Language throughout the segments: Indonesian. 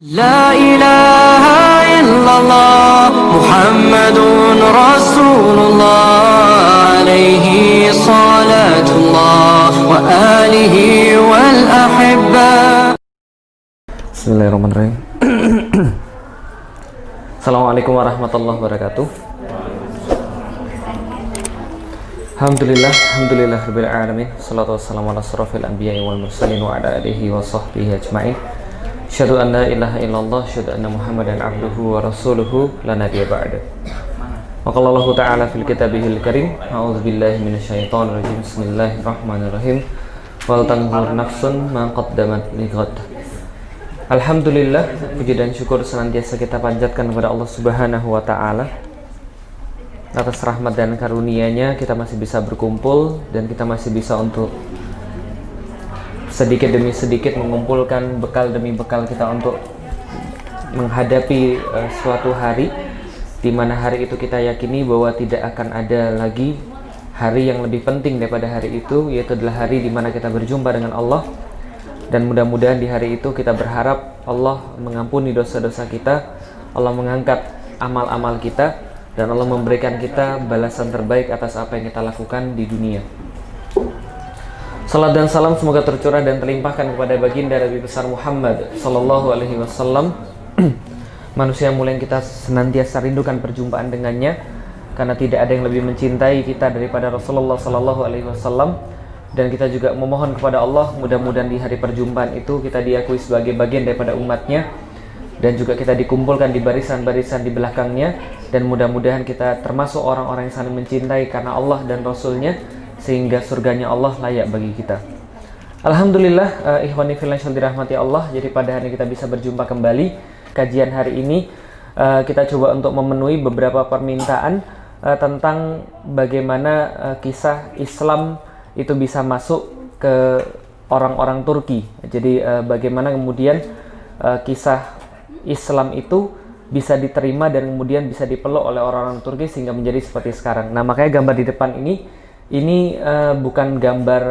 لا إله إلا الله محمد رسول الله عليه صلاة الله وآله والأحبة. Bismillahirrahmanirrahim. Assalamualaikum warahmatullahi wabarakatuh. Alhamdulillah rabbil alamin. Shalatu wassalamu ala asrofil anbiya'i wal mursalin wa ala alihi wa sahbihi ajma'in. Asyhadu an la ilaha illallah, asyhadu anna Muhammadan abduhu wa rasuluhu la nabiyya ba'da. Wa qala Allah ta'ala fil kitabihil karim, a'udzubillahi minasyaitonir rajim. Bismillahirrahmanirrahim. Wal tanzur nafsun ma qaddamat lighad. Alhamdulillah, puji dan syukur senantiasa kita panjatkan kepada Allah Subhanahu wa taala. Atas rahmat dan karunia-Nya kita masih bisa berkumpul dan kita masih bisa untuk sedikit demi sedikit mengumpulkan bekal demi bekal kita untuk menghadapi suatu hari di mana hari itu kita yakini bahwa tidak akan ada lagi hari yang lebih penting daripada hari itu, yaitu adalah hari di mana kita berjumpa dengan Allah. Dan mudah-mudahan di hari itu kita berharap Allah mengampuni dosa-dosa kita, Allah mengangkat amal-amal kita, dan Allah memberikan kita balasan terbaik atas apa yang kita lakukan di dunia. Salat dan salam semoga tercurah dan terlimpahkan kepada baginda Nabi besar Muhammad sallallahu alaihi wasallam, manusia mulia yang kita senantiasa rindukan perjumpaan dengannya, karena tidak ada yang lebih mencintai kita daripada Rasulullah sallallahu alaihi wasallam. Dan kita juga memohon kepada Allah mudah-mudahan di hari perjumpaan itu kita diakui sebagai bagian daripada umatnya, dan juga kita dikumpulkan di barisan-barisan di belakangnya, dan mudah-mudahan kita termasuk orang-orang yang saling mencintai karena Allah dan Rasulnya, sehingga surganya Allah layak bagi kita. Alhamdulillah, ikhwani fillah yang dirahmati Allah. Jadi pada hari ini kita bisa berjumpa kembali. Kajian hari ini kita coba untuk memenuhi beberapa permintaan tentang bagaimana kisah Islam itu bisa masuk ke orang-orang Turki. Jadi bagaimana kemudian kisah Islam itu bisa diterima dan kemudian bisa dipeluk oleh orang-orang Turki sehingga menjadi seperti sekarang. Nah, makanya gambar di depan ini bukan gambar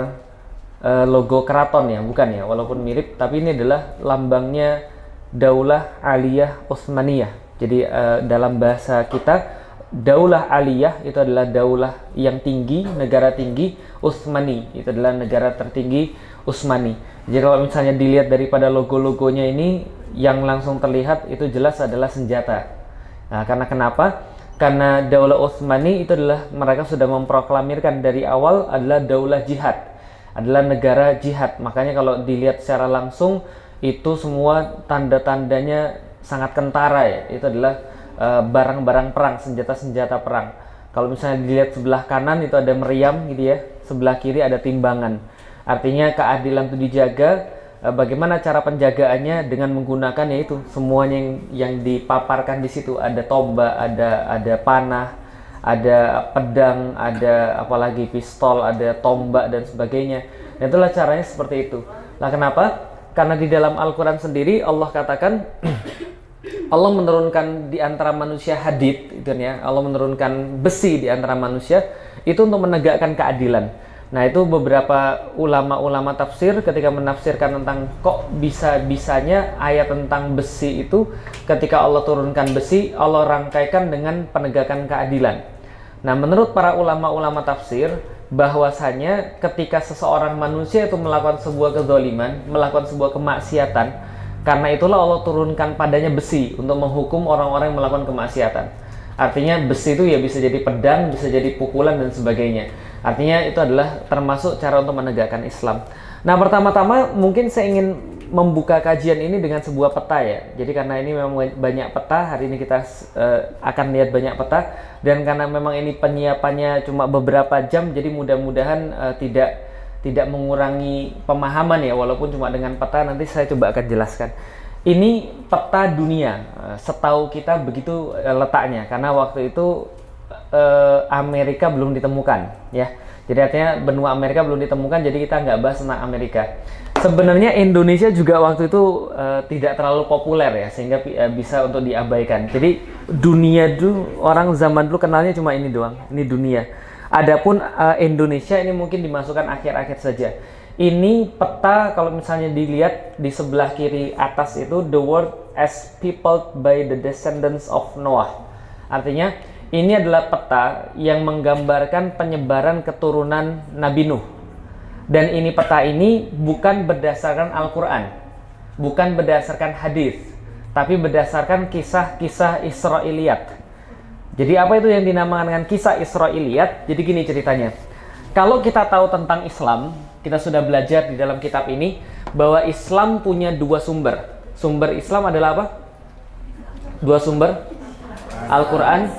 logo keraton ya, bukan ya, walaupun mirip, tapi ini adalah lambangnya Daulah Aliyah Utsmaniyah. Jadi dalam bahasa kita, Daulah Aliyah itu adalah daulah yang tinggi, negara tinggi. Utsmani itu adalah negara tertinggi Utsmani. Jadi kalau misalnya dilihat daripada logo-logonya ini, yang langsung terlihat itu jelas adalah senjata. Nah, karena kenapa? Karena Daulah Utsmani itu adalah mereka sudah memproklamirkan dari awal adalah daulah jihad, adalah negara jihad. Makanya kalau dilihat secara langsung itu semua tanda-tandanya sangat kentara ya. Itu adalah barang-barang perang, senjata-senjata perang. Kalau misalnya dilihat sebelah kanan itu ada meriam gitu ya, sebelah kiri ada timbangan. Artinya keadilan itu dijaga. Bagaimana cara penjagaannya? Dengan menggunakan yaitu semuanya yang dipaparkan di situ, ada tombak, ada panah, ada pedang, ada apalagi pistol, ada tombak dan sebagainya. Nah, itulah caranya seperti itu. Nah, kenapa? Karena di dalam Al-Quran sendiri Allah katakan Allah menurunkan di antara manusia hadid, itu ya, Allah menurunkan besi di antara manusia itu untuk menegakkan keadilan. Nah, itu beberapa ulama-ulama tafsir ketika menafsirkan tentang kok bisa-bisanya ayat tentang besi itu, ketika Allah turunkan besi, Allah rangkaikan dengan penegakan keadilan. Nah, menurut para ulama-ulama tafsir, bahwasanya ketika seseorang manusia itu melakukan sebuah kezaliman, melakukan sebuah kemaksiatan, karena itulah Allah turunkan padanya besi untuk menghukum orang-orang yang melakukan kemaksiatan. Artinya besi itu ya bisa jadi pedang, bisa jadi pukulan dan sebagainya. Artinya itu adalah termasuk cara untuk menegakkan Islam. Nah, pertama-tama mungkin saya ingin membuka kajian ini dengan sebuah peta ya. Jadi karena ini memang banyak peta, hari ini kita akan lihat banyak peta. Dan karena memang ini penyiapannya cuma beberapa jam, jadi mudah-mudahan tidak mengurangi pemahaman ya, walaupun cuma dengan peta. Nanti saya coba akan jelaskan. Ini peta dunia, setahu kita begitu letaknya, karena waktu itu Amerika belum ditemukan ya. Jadi artinya benua Amerika belum ditemukan, jadi kita nggak bahas tentang Amerika. Sebenarnya Indonesia juga waktu itu tidak terlalu populer ya, sehingga bisa untuk diabaikan. Jadi dunia dulu, orang zaman dulu kenalnya cuma ini doang, ini dunia. Adapun Indonesia ini mungkin dimasukkan akhir-akhir saja. Ini peta kalau misalnya dilihat di sebelah kiri atas itu the world as peopled by the descendants of Noah. Artinya, ini adalah peta yang menggambarkan penyebaran keturunan Nabi Nuh. Dan ini peta ini bukan berdasarkan Al-Quran, bukan berdasarkan hadis, tapi berdasarkan kisah-kisah Israiliyat. Jadi apa itu yang dinamakan dengan kisah Israiliyat? Jadi gini ceritanya. Kalau kita tahu tentang Islam, kita sudah belajar di dalam kitab ini bahwa Islam punya dua sumber. Sumber Islam adalah apa? Dua sumber, Al-Quran,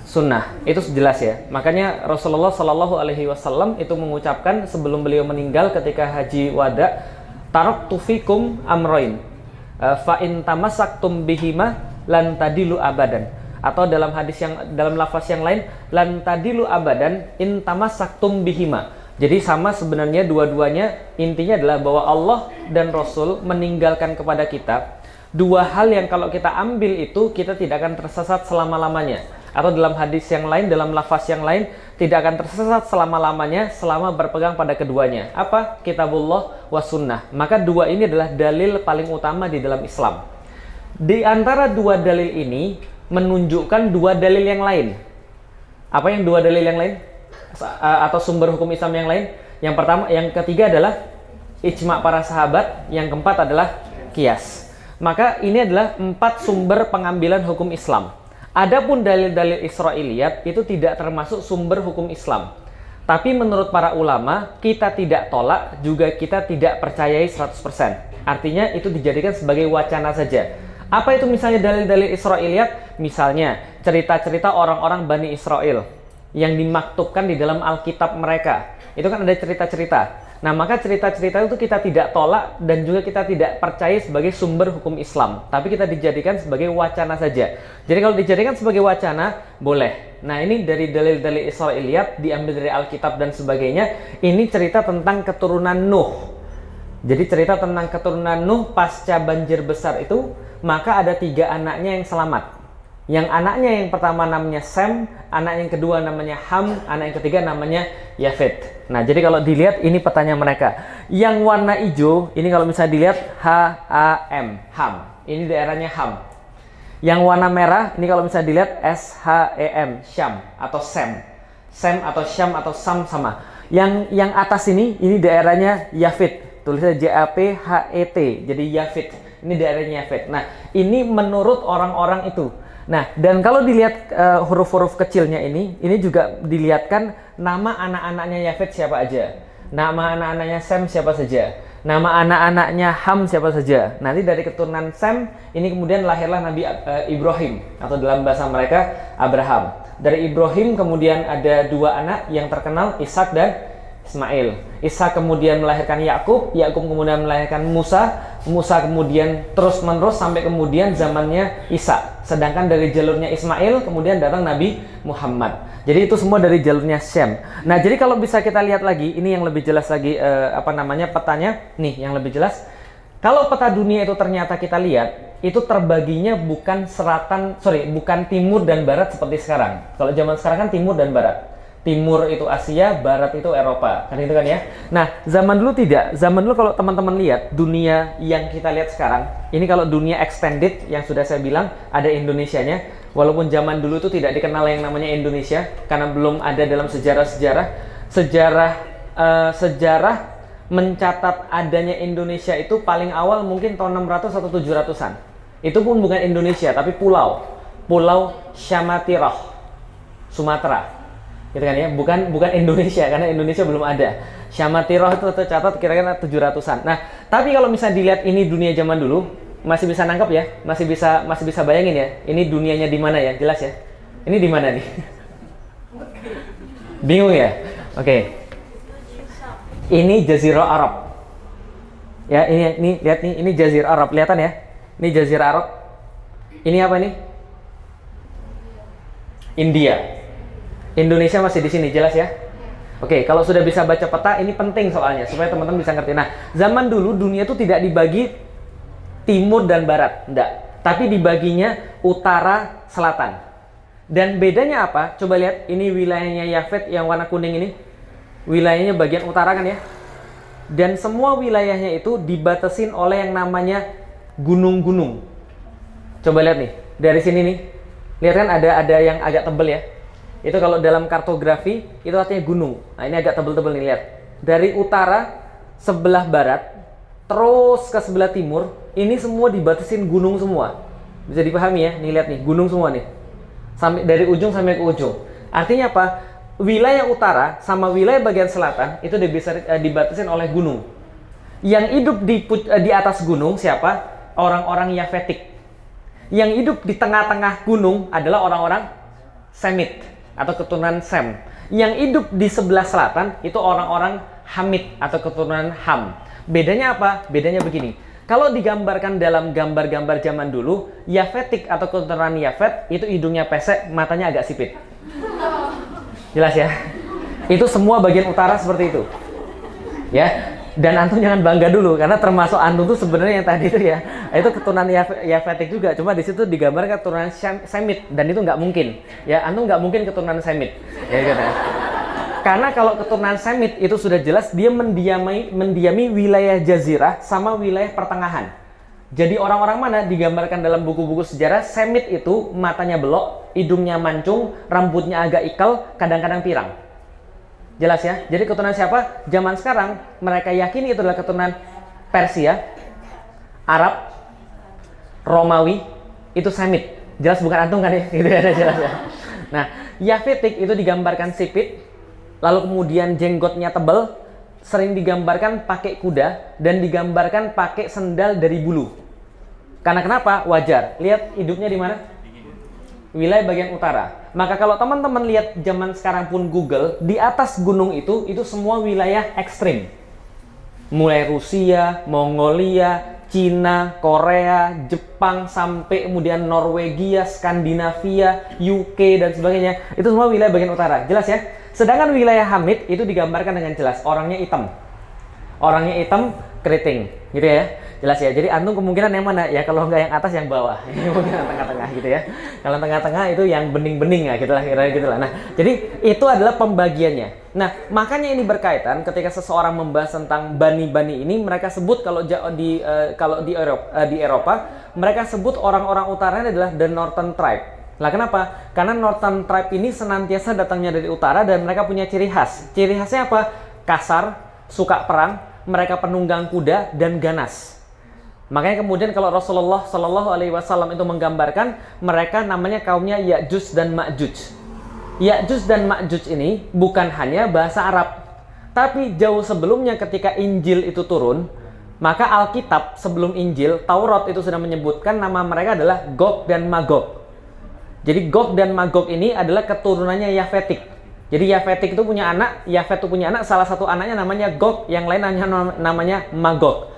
Sunnah. Itu jelas ya. Makanya Rasulullah Shallallahu Alaihi Wasallam itu mengucapkan sebelum beliau meninggal ketika haji wada, taraktu fikum amroin, fa in tamassaktum bihima lan tadilu abadan. Atau dalam hadis yang dalam lafaz yang lain, lan tadilu abadan in tamassaktum bihima. Jadi sama sebenarnya dua-duanya, intinya adalah bahwa Allah dan Rasul meninggalkan kepada kita dua hal yang kalau kita ambil itu kita tidak akan tersesat selama-lamanya. Atau dalam hadis yang lain, dalam lafaz yang lain, tidak akan tersesat selama-lamanya selama berpegang pada keduanya. Apa? Kitabullah wa sunnah. Maka dua ini adalah dalil paling utama di dalam Islam. Di antara dua dalil ini menunjukkan dua dalil yang lain. Apa yang dua dalil yang lain? Atau sumber hukum Islam yang lain? Yang pertama, yang ketiga adalah ijma' para sahabat, yang keempat adalah qiyas. Maka ini adalah 4 sumber pengambilan hukum Islam. Adapun dalil-dalil Israiliyat itu tidak termasuk sumber hukum Islam. Tapi menurut para ulama, kita tidak tolak, juga kita tidak percayai 100%. Artinya itu dijadikan sebagai wacana saja. Apa itu misalnya dalil-dalil Israiliyat? Misalnya cerita-cerita orang-orang Bani Israel yang dimaktubkan di dalam Alkitab mereka. Itu kan ada cerita-cerita. Nah, maka cerita-cerita itu kita tidak tolak dan juga kita tidak percaya sebagai sumber hukum Islam. Tapi kita dijadikan sebagai wacana saja. Jadi kalau dijadikan sebagai wacana, boleh. Nah, ini dari dalil-dalil Israiliyat, diambil dari Alkitab dan sebagainya. Ini cerita tentang keturunan Nuh. Jadi cerita tentang keturunan Nuh pasca banjir besar itu, maka ada 3 anaknya yang selamat. Yang anaknya yang pertama namanya Sem, anak yang kedua namanya Ham, anak yang ketiga namanya Yafet. Nah, jadi kalau dilihat ini petanya mereka. Yang warna hijau, ini kalau misalnya dilihat H-A-M, Ham. Ini daerahnya Ham. Yang warna merah, ini kalau misalnya dilihat S-H-E-M, Syam atau Sem. Sem atau Syam atau Sam sama. Yang atas ini daerahnya Yafet. Tulisnya J-A-P-H-E-T, jadi Yafet. Ini daerahnya Yafet. Nah, ini menurut orang-orang itu. Nah, dan kalau dilihat huruf-huruf kecilnya ini juga dilihatkan nama anak-anaknya Yafet siapa aja. Nama anak-anaknya Sem siapa saja. Nama anak-anaknya Ham siapa saja. Nanti dari keturunan Sem, ini kemudian lahirlah Nabi Ibrahim. Atau dalam bahasa mereka, Abraham. Dari Ibrahim kemudian ada 2 anak yang terkenal, Ishak dan Ismail. Ishak kemudian melahirkan Yakub, Yakub kemudian melahirkan Musa, Musa kemudian terus-menerus sampai kemudian zamannya Isa. Sedangkan dari jalurnya Ismail kemudian datang Nabi Muhammad. Jadi itu semua dari jalurnya Syam. Nah, jadi kalau bisa kita lihat lagi, ini yang lebih jelas lagi petanya. Nih, yang lebih jelas. Kalau peta dunia itu ternyata kita lihat, itu terbaginya bukan bukan timur dan barat seperti sekarang. Kalau zaman sekarang kan timur dan barat. Timur itu Asia, barat itu Eropa, kan itu kan ya. Nah, zaman dulu tidak. Zaman dulu kalau teman-teman lihat dunia yang kita lihat sekarang, ini kalau dunia extended yang sudah saya bilang ada Indonesianya. Walaupun zaman dulu itu tidak dikenal yang namanya Indonesia karena belum ada dalam sejarah mencatat adanya Indonesia itu paling awal mungkin tahun 600 atau 700-an. Itu pun bukan Indonesia tapi pulau Syamatirah, Sumatera. Gitu kan ya, bukan Indonesia karena Indonesia belum ada. Syamatirah itu tercatat kira-kira 700-an. Nah, tapi kalau misalnya dilihat ini dunia zaman dulu, masih bisa nangkep ya, masih bisa bayangin ya. Ini dunianya di mana ya? Jelas ya. Ini di mana nih? Bingung ya? Oke. Ini Jazirah Arab. Ya, ini lihat nih, ini Jazirah Arab. Kelihatan ya? Ini Jazirah Arab. Ini apa nih? India. Indonesia masih di sini, jelas ya? Oke, kalau sudah bisa baca peta, ini penting soalnya, supaya teman-teman bisa ngerti. Nah, zaman dulu dunia itu tidak dibagi timur dan barat, enggak. Tapi dibaginya utara, selatan. Dan bedanya apa? Coba lihat, ini wilayahnya Yafet yang warna kuning ini. Wilayahnya bagian utara kan ya? Dan semua wilayahnya itu dibatasin oleh yang namanya gunung-gunung. Coba lihat nih, dari sini nih. Lihat kan ada yang agak tebel ya. Itu kalau dalam kartografi itu artinya gunung. Nah, ini agak tebel-tebel nih, lihat. Dari utara sebelah barat terus ke sebelah timur, ini semua dibatasin gunung semua. Bisa dipahami ya? Nih lihat nih, gunung semua nih. Sampai dari ujung sampai ke ujung. Artinya apa? Wilayah utara sama wilayah bagian selatan itu dibatasin oleh gunung. Yang hidup di atas gunung siapa? Orang-orang Yafetik. Yang hidup di tengah-tengah gunung adalah orang-orang Semit atau keturunan Sem. Yang hidup di sebelah selatan itu orang-orang Hamid atau keturunan Ham. Bedanya apa? Bedanya begini. Kalau digambarkan dalam gambar-gambar zaman dulu, Yafetik atau keturunan Yafet itu hidungnya pesek, matanya agak sipit. Jelas ya? Itu semua bagian utara seperti itu. Ya. Dan antum jangan bangga dulu, karena termasuk antum tuh sebenarnya yang tadi itu ya, itu keturunan Yafetik juga, cuma di situ digambarkan keturunan Semit, dan itu nggak mungkin. Ya, antum nggak mungkin keturunan Semit. Ya, gitu. Karena kalau keturunan Semit itu sudah jelas dia mendiami wilayah jazirah sama wilayah pertengahan. Jadi orang-orang mana digambarkan dalam buku-buku sejarah, Semit itu matanya belok, hidungnya mancung, rambutnya agak ikal, kadang-kadang pirang. Jelas ya? Jadi keturunan siapa? Zaman sekarang mereka yakini itu adalah keturunan Persia, Arab, Romawi, itu Semit. Jelas bukan antum kan ya? Gitu ya, jelas ya. Nah, Yafetik itu digambarkan sipit, lalu kemudian jenggotnya tebal, sering digambarkan pakai kuda, dan digambarkan pakai sendal dari bulu. Karena kenapa? Wajar. Lihat hidupnya di mana? Wilayah bagian utara. Maka kalau teman-teman lihat zaman sekarang pun Google, di atas gunung itu semua wilayah ekstrim. Mulai Rusia, Mongolia, Cina, Korea, Jepang, sampai kemudian Norwegia, Skandinavia, UK, dan sebagainya. Itu semua wilayah bagian utara. Jelas ya? Sedangkan wilayah Hamid itu digambarkan dengan jelas. Orangnya hitam. Orangnya hitam, keriting. Gitu ya? Jelas ya, jadi antum kemungkinan yang mana? Ya kalau nggak yang atas, yang bawah. Ini kemungkinan tengah-tengah gitu ya. Kalau tengah-tengah itu yang bening-bening ya, gitulah kira-kira gitulah. Nah, jadi itu adalah pembagiannya. Nah, makanya ini berkaitan ketika seseorang membahas tentang bani-bani ini, mereka sebut kalau di Eropa, mereka sebut orang-orang utara ini adalah the Northern Tribe. Lah kenapa? Karena Northern Tribe ini senantiasa datangnya dari utara dan mereka punya ciri khas. Ciri khasnya apa? Kasar, suka perang, mereka penunggang kuda dan ganas. Makanya kemudian kalau Rasulullah Shallallahu Alaihi Wasallam itu menggambarkan mereka namanya kaumnya Ya'juj dan Ma'juj. Ya'juj dan Ma'juj ini bukan hanya bahasa Arab, tapi jauh sebelumnya ketika Injil itu turun, maka Alkitab sebelum Injil, Taurat itu sudah menyebutkan nama mereka adalah Gog dan Magog. Jadi Gog dan Magog ini adalah keturunannya Yafetik. Jadi Yafetik itu punya anak, Yafet itu punya anak, salah satu anaknya namanya Gog, yang lain namanya Magog.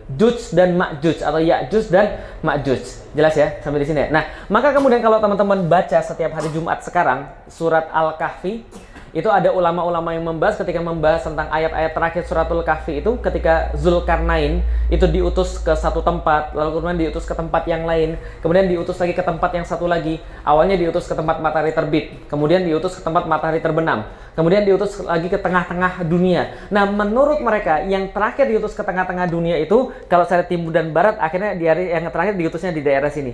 Juj dan Ma'juj atau Ya'juj dan Ma'juj. Jelas ya sampai di sini ya. Nah, maka kemudian kalau teman-teman baca setiap hari Jumat sekarang surat Al-Kahfi, itu ada ulama-ulama yang membahas ketika membahas tentang ayat-ayat terakhir suratul Kahfi itu, ketika Zulkarnain itu diutus ke satu tempat, lalu kemudian diutus ke tempat yang lain, kemudian diutus lagi ke tempat yang satu lagi. Awalnya diutus ke tempat matahari terbit, kemudian diutus ke tempat matahari terbenam, kemudian diutus lagi ke tengah-tengah dunia. Nah, menurut mereka yang terakhir diutus ke tengah-tengah dunia itu, kalau saya timur dan barat, akhirnya di hari yang terakhir diutusnya di daerah sini.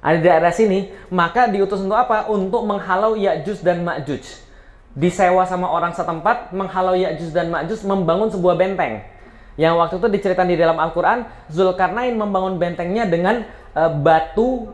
Ada di daerah sini, maka diutus untuk apa? Untuk menghalau Ya'juj dan Ma'juj. Disewa sama orang setempat, menghalau Ya'juj dan Ma'juj membangun sebuah benteng. Yang waktu itu diceritakan di dalam Al-Quran, Zulkarnain membangun bentengnya dengan batu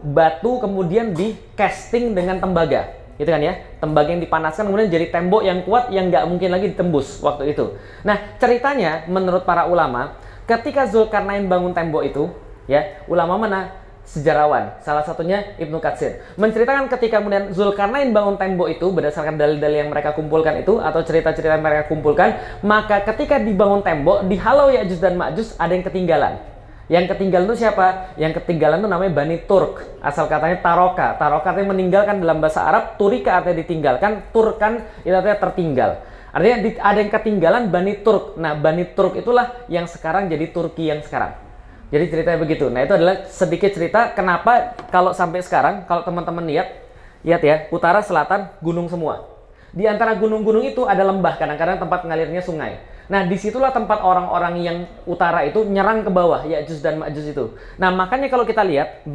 kemudian di casting dengan tembaga. Gitu kan ya, tembaga yang dipanaskan kemudian jadi tembok yang kuat yang nggak mungkin lagi ditembus waktu itu. Nah, ceritanya menurut para ulama, ketika Zulkarnain bangun tembok itu, ya, ulama mana? Sejarawan, salah satunya Ibnu Katsir, menceritakan ketika kemudian Zulkarnain bangun tembok itu berdasarkan dalil-dalil yang mereka kumpulkan itu atau cerita-cerita yang mereka kumpulkan, maka ketika dibangun tembok dihalau Ya'juj dan Ma'juj, ada yang ketinggalan. Yang ketinggalan itu siapa? Yang ketinggalan itu namanya Bani Turk, asal katanya Taroka. Taroka artinya meninggalkan dalam bahasa Arab, Turika artinya ditinggalkan, Turkan itu artinya tertinggal. Artinya ada yang ketinggalan Bani Turk. Nah, Bani Turk itulah yang sekarang jadi Turki yang sekarang. Jadi ceritanya begitu. Nah, itu adalah sedikit cerita kenapa kalau sampai sekarang, kalau teman-teman lihat ya, utara, selatan, gunung semua. Di antara gunung-gunung itu ada lembah, kadang-kadang tempat mengalirnya sungai. Nah, disitulah tempat orang-orang yang utara itu nyerang ke bawah, Ya'juj dan Ma'juj itu. Nah, makanya kalau kita lihat,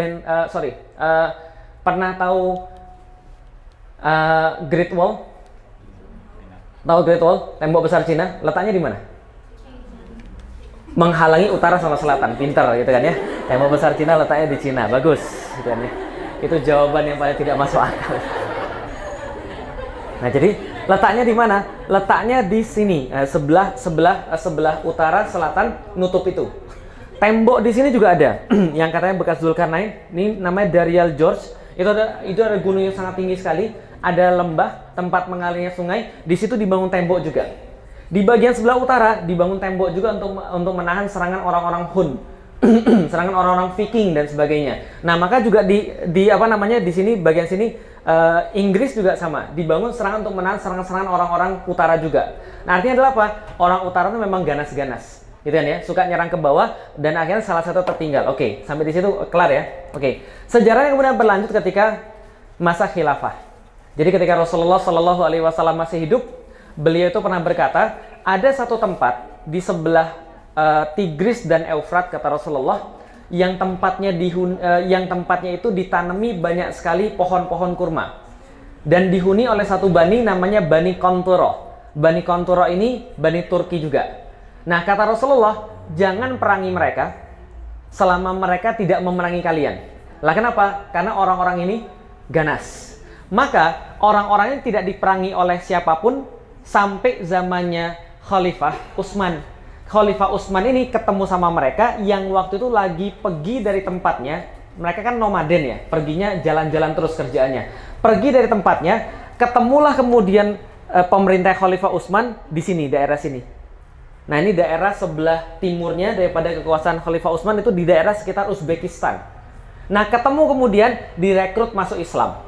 pernah tahu Great Wall? Tahu Great Wall? Tembok besar Cina, letaknya di mana? Menghalangi utara sama selatan, pinter gitu kan ya. Tembok besar Cina letaknya di Cina, bagus gitu kan ya. Itu jawaban yang paling tidak masuk akal. Nah, jadi letaknya di mana? Letaknya di sini, sebelah utara selatan nutup itu. Tembok di sini juga ada, yang katanya bekas Zulkarnain. Ini namanya Darial George. Itu ada gunung yang sangat tinggi sekali. Ada lembah tempat mengalirnya sungai. Di situ dibangun tembok juga. Di bagian sebelah utara dibangun tembok juga untuk menahan serangan orang-orang Hun, serangan orang-orang Viking dan sebagainya. Nah, maka juga di sini bagian sini. Inggris juga sama, dibangun serangan untuk menahan serangan-serangan orang-orang utara juga. Nah, artinya adalah apa? Orang utara itu memang ganas-ganas, gitu kan ya, suka nyerang ke bawah dan akhirnya salah satu tertinggal. Oke, sampai di situ kelar ya. Oke, sejarahnya kemudian berlanjut ketika masa khilafah. Jadi ketika Rasulullah Shallallahu Alaihi Wasallam masih hidup, beliau itu pernah berkata, ada satu tempat di sebelah Tigris dan Eufrat, kata Rasulullah, yang tempatnya itu ditanami banyak sekali pohon-pohon kurma dan dihuni oleh satu bani namanya Bani Konturo. Bani Konturo ini Bani Turki juga. Nah, kata Rasulullah, jangan perangi mereka selama mereka tidak memerangi kalian. Lah kenapa? Karena orang-orang ini ganas. Maka orang-orang ini tidak diperangi oleh siapapun sampai zamannya Khalifah Utsman. Khalifah Utsman ini ketemu sama mereka yang waktu itu lagi pergi dari tempatnya. Mereka kan nomaden ya, perginya jalan-jalan terus kerjaannya. Pergi dari tempatnya, ketemulah kemudian pemerintah Khalifah Utsman di sini, daerah sini. Nah, ini daerah sebelah timurnya daripada kekuasaan Khalifah Utsman itu di daerah sekitar Uzbekistan. Nah, ketemu kemudian direkrut masuk Islam.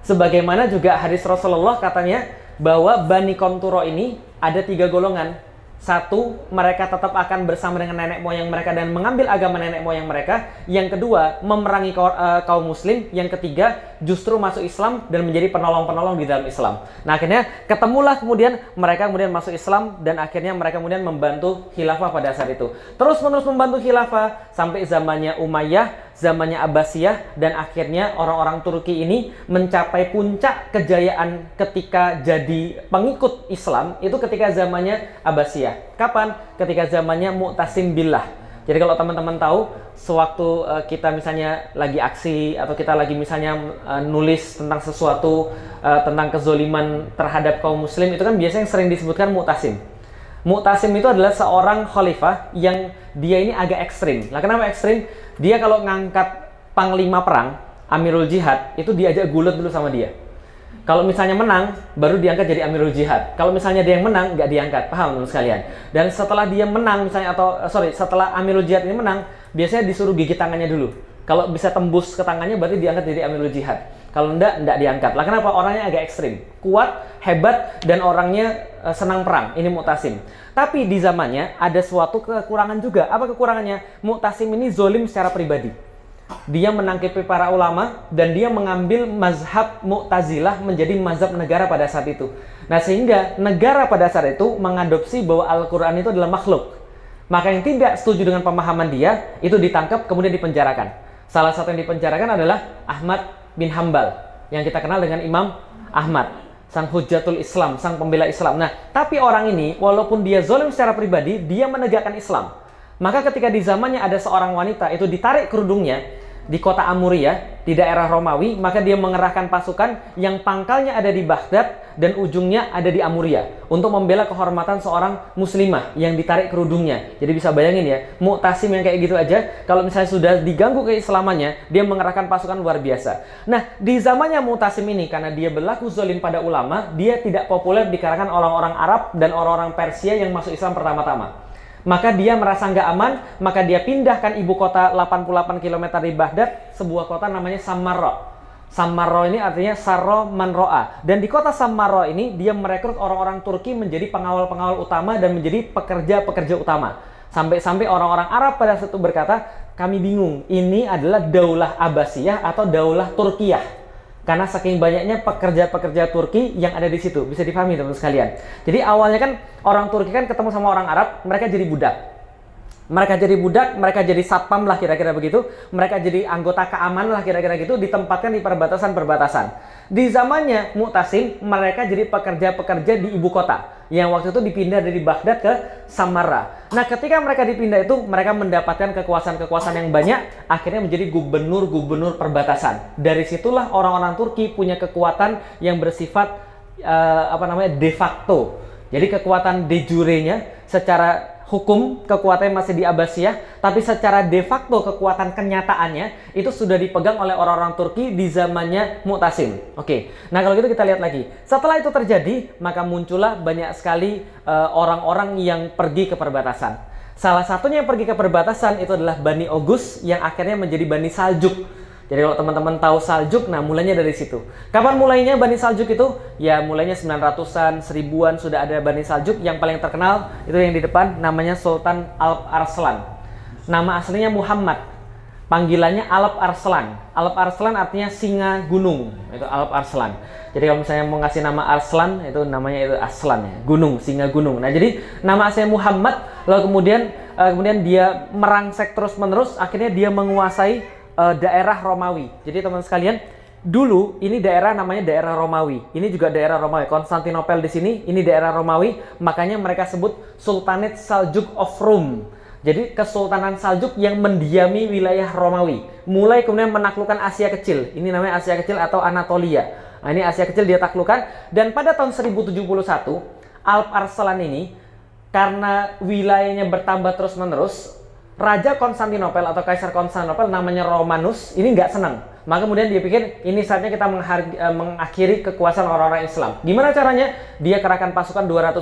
Sebagaimana juga hadis Rasulullah katanya bahwa Bani Konturo ini ada 3 golongan. Satu, mereka tetap akan bersama dengan nenek moyang mereka dan mengambil agama nenek moyang mereka. Yang kedua, memerangi kaum muslim. Yang ketiga, justru masuk Islam dan menjadi penolong-penolong di dalam Islam. Nah, akhirnya ketemulah kemudian mereka kemudian masuk Islam dan akhirnya mereka kemudian membantu khilafah pada saat itu. Terus-menerus membantu khilafah sampai zamannya Umayyah, zamannya Abbasiyah, dan akhirnya orang-orang Turki ini mencapai puncak kejayaan ketika jadi pengikut Islam itu ketika zamannya Abbasiyah. Kapan? Ketika zamannya Mu'tasim Billah. Jadi kalau teman-teman tahu, sewaktu kita misalnya lagi aksi atau kita lagi misalnya nulis tentang sesuatu, tentang kezoliman terhadap kaum muslim, itu kan biasanya sering disebutkan Mu'tasim. Mu'tasim itu adalah seorang khalifah yang dia ini agak ekstrim. Lah kenapa ekstrim? Dia kalau ngangkat panglima perang, Amirul Jihad, itu diajak gulat dulu sama dia. Kalau misalnya menang, baru diangkat jadi Amirul Jihad. Kalau misalnya dia yang menang, nggak diangkat. Paham teman sekalian? Dan setelah dia menang, misalnya setelah Amirul Jihad ini menang, biasanya disuruh gigit tangannya dulu. Kalau bisa tembus ke tangannya, berarti diangkat jadi Amirul Jihad. Kalau enggak diangkat. Lah kenapa? Orangnya agak ekstrim, kuat, hebat, dan orangnya senang perang. Ini Mu'tasim. Tapi di zamannya ada suatu kekurangan juga. Apa kekurangannya? Mu'tasim ini zolim secara pribadi. Dia menangkipi para ulama dan dia mengambil mazhab Mu'tazilah menjadi mazhab negara pada saat itu. Nah, sehingga negara pada saat itu mengadopsi bahwa Al-Quran itu adalah makhluk. Maka yang tidak setuju dengan pemahaman dia itu ditangkap kemudian dipenjarakan. Salah satu yang dipenjarakan adalah Ahmad bin Hambal yang kita kenal dengan Imam Ahmad, sang Hujjatul Islam, sang pembela Islam. Nah, tapi orang ini walaupun dia zalim secara pribadi, dia menegakkan Islam. Maka ketika di zamannya ada seorang wanita itu ditarik kerudungnya di kota Amuria, di daerah Romawi, maka dia mengerahkan pasukan yang pangkalnya ada di Baghdad dan ujungnya ada di Amuria untuk membela kehormatan seorang muslimah yang ditarik kerudungnya. Jadi bisa bayangin ya, Mu'tasim yang kayak gitu aja, kalau misalnya sudah diganggu keislamannya, dia mengerahkan pasukan luar biasa. Nah, di zamannya Mu'tasim ini, karena dia berlaku zalim pada ulama, dia tidak populer di kalangan orang-orang Arab dan orang-orang Persia yang masuk Islam pertama-tama. Maka dia merasa nggak aman, maka dia pindahkan ibu kota 88 km di Baghdad, sebuah kota namanya Samarra. Samarra ini artinya Sarro Manro'a. Dan di kota Samarra ini, dia merekrut orang-orang Turki menjadi pengawal-pengawal utama dan menjadi pekerja-pekerja utama. Sampai-sampai orang-orang Arab pada saat itu berkata, kami bingung, ini adalah Daulah Abbasiyah atau Daulah Turkiyah. Karena saking banyaknya pekerja-pekerja Turki yang ada di situ. Bisa dipahami teman-teman sekalian. Jadi awalnya kan orang Turki kan ketemu sama orang Arab, mereka jadi budak. Mereka jadi satpam lah kira-kira begitu. Mereka jadi anggota keamanan lah kira-kira gitu, ditempatkan di perbatasan-perbatasan. Di zamannya Mu'tasim, mereka jadi pekerja-pekerja di ibu kota. Yang waktu itu dipindah dari Baghdad ke Samarra. Nah, ketika mereka dipindah itu, mereka mendapatkan kekuasaan-kekuasaan yang banyak, akhirnya menjadi gubernur-gubernur perbatasan. Dari situlah orang-orang Turki punya kekuatan yang bersifat de facto. Jadi kekuatan de jure-nya secara hukum kekuatannya masih di Abbasiyah, tapi secara de facto kekuatan kenyataannya itu sudah dipegang oleh orang-orang Turki di zamannya Mu'tasim. Oke, nah kalau gitu kita lihat lagi. Setelah itu terjadi, maka muncullah banyak sekali orang-orang yang pergi ke perbatasan. Salah satunya yang pergi ke perbatasan itu adalah Bani Oghuz yang akhirnya menjadi Bani Saljuk. Jadi kalau teman-teman tahu Saljuk, nah mulainya dari situ. Kapan mulainya Bani Saljuk itu? Ya mulainya 900-an, 1000-an sudah ada Bani Saljuk. Yang paling terkenal itu yang di depan namanya Sultan Alp Arslan. Nama aslinya Muhammad. Panggilannya Alp Arslan. Alp Arslan artinya singa gunung. Itu Alp Arslan. Jadi kalau misalnya mau ngasih nama Arslan, itu namanya itu Arslan ya. Gunung, singa gunung. Nah jadi nama aslinya Muhammad. Lalu kemudian dia merangsek terus-menerus. Akhirnya dia menguasai daerah Romawi. Jadi teman sekalian, dulu ini daerah namanya daerah Romawi. Ini juga daerah Romawi. Konstantinopel di sini, ini daerah Romawi. Makanya mereka sebut Sultanate Saljuk of Rome. Jadi Kesultanan Saljuk yang mendiami wilayah Romawi. Mulai kemudian menaklukkan Asia Kecil. Ini namanya Asia Kecil atau Anatolia. Nah ini Asia Kecil dia taklukkan. Dan pada tahun 1071, Alp Arslan ini karena wilayahnya bertambah terus-menerus, Raja Konstantinopel atau Kaisar Konstantinopel namanya Romanus ini nggak senang. Maka kemudian dia pikir ini saatnya kita mengakhiri kekuasaan orang-orang Islam. Gimana caranya? Dia kerahkan pasukan 200.000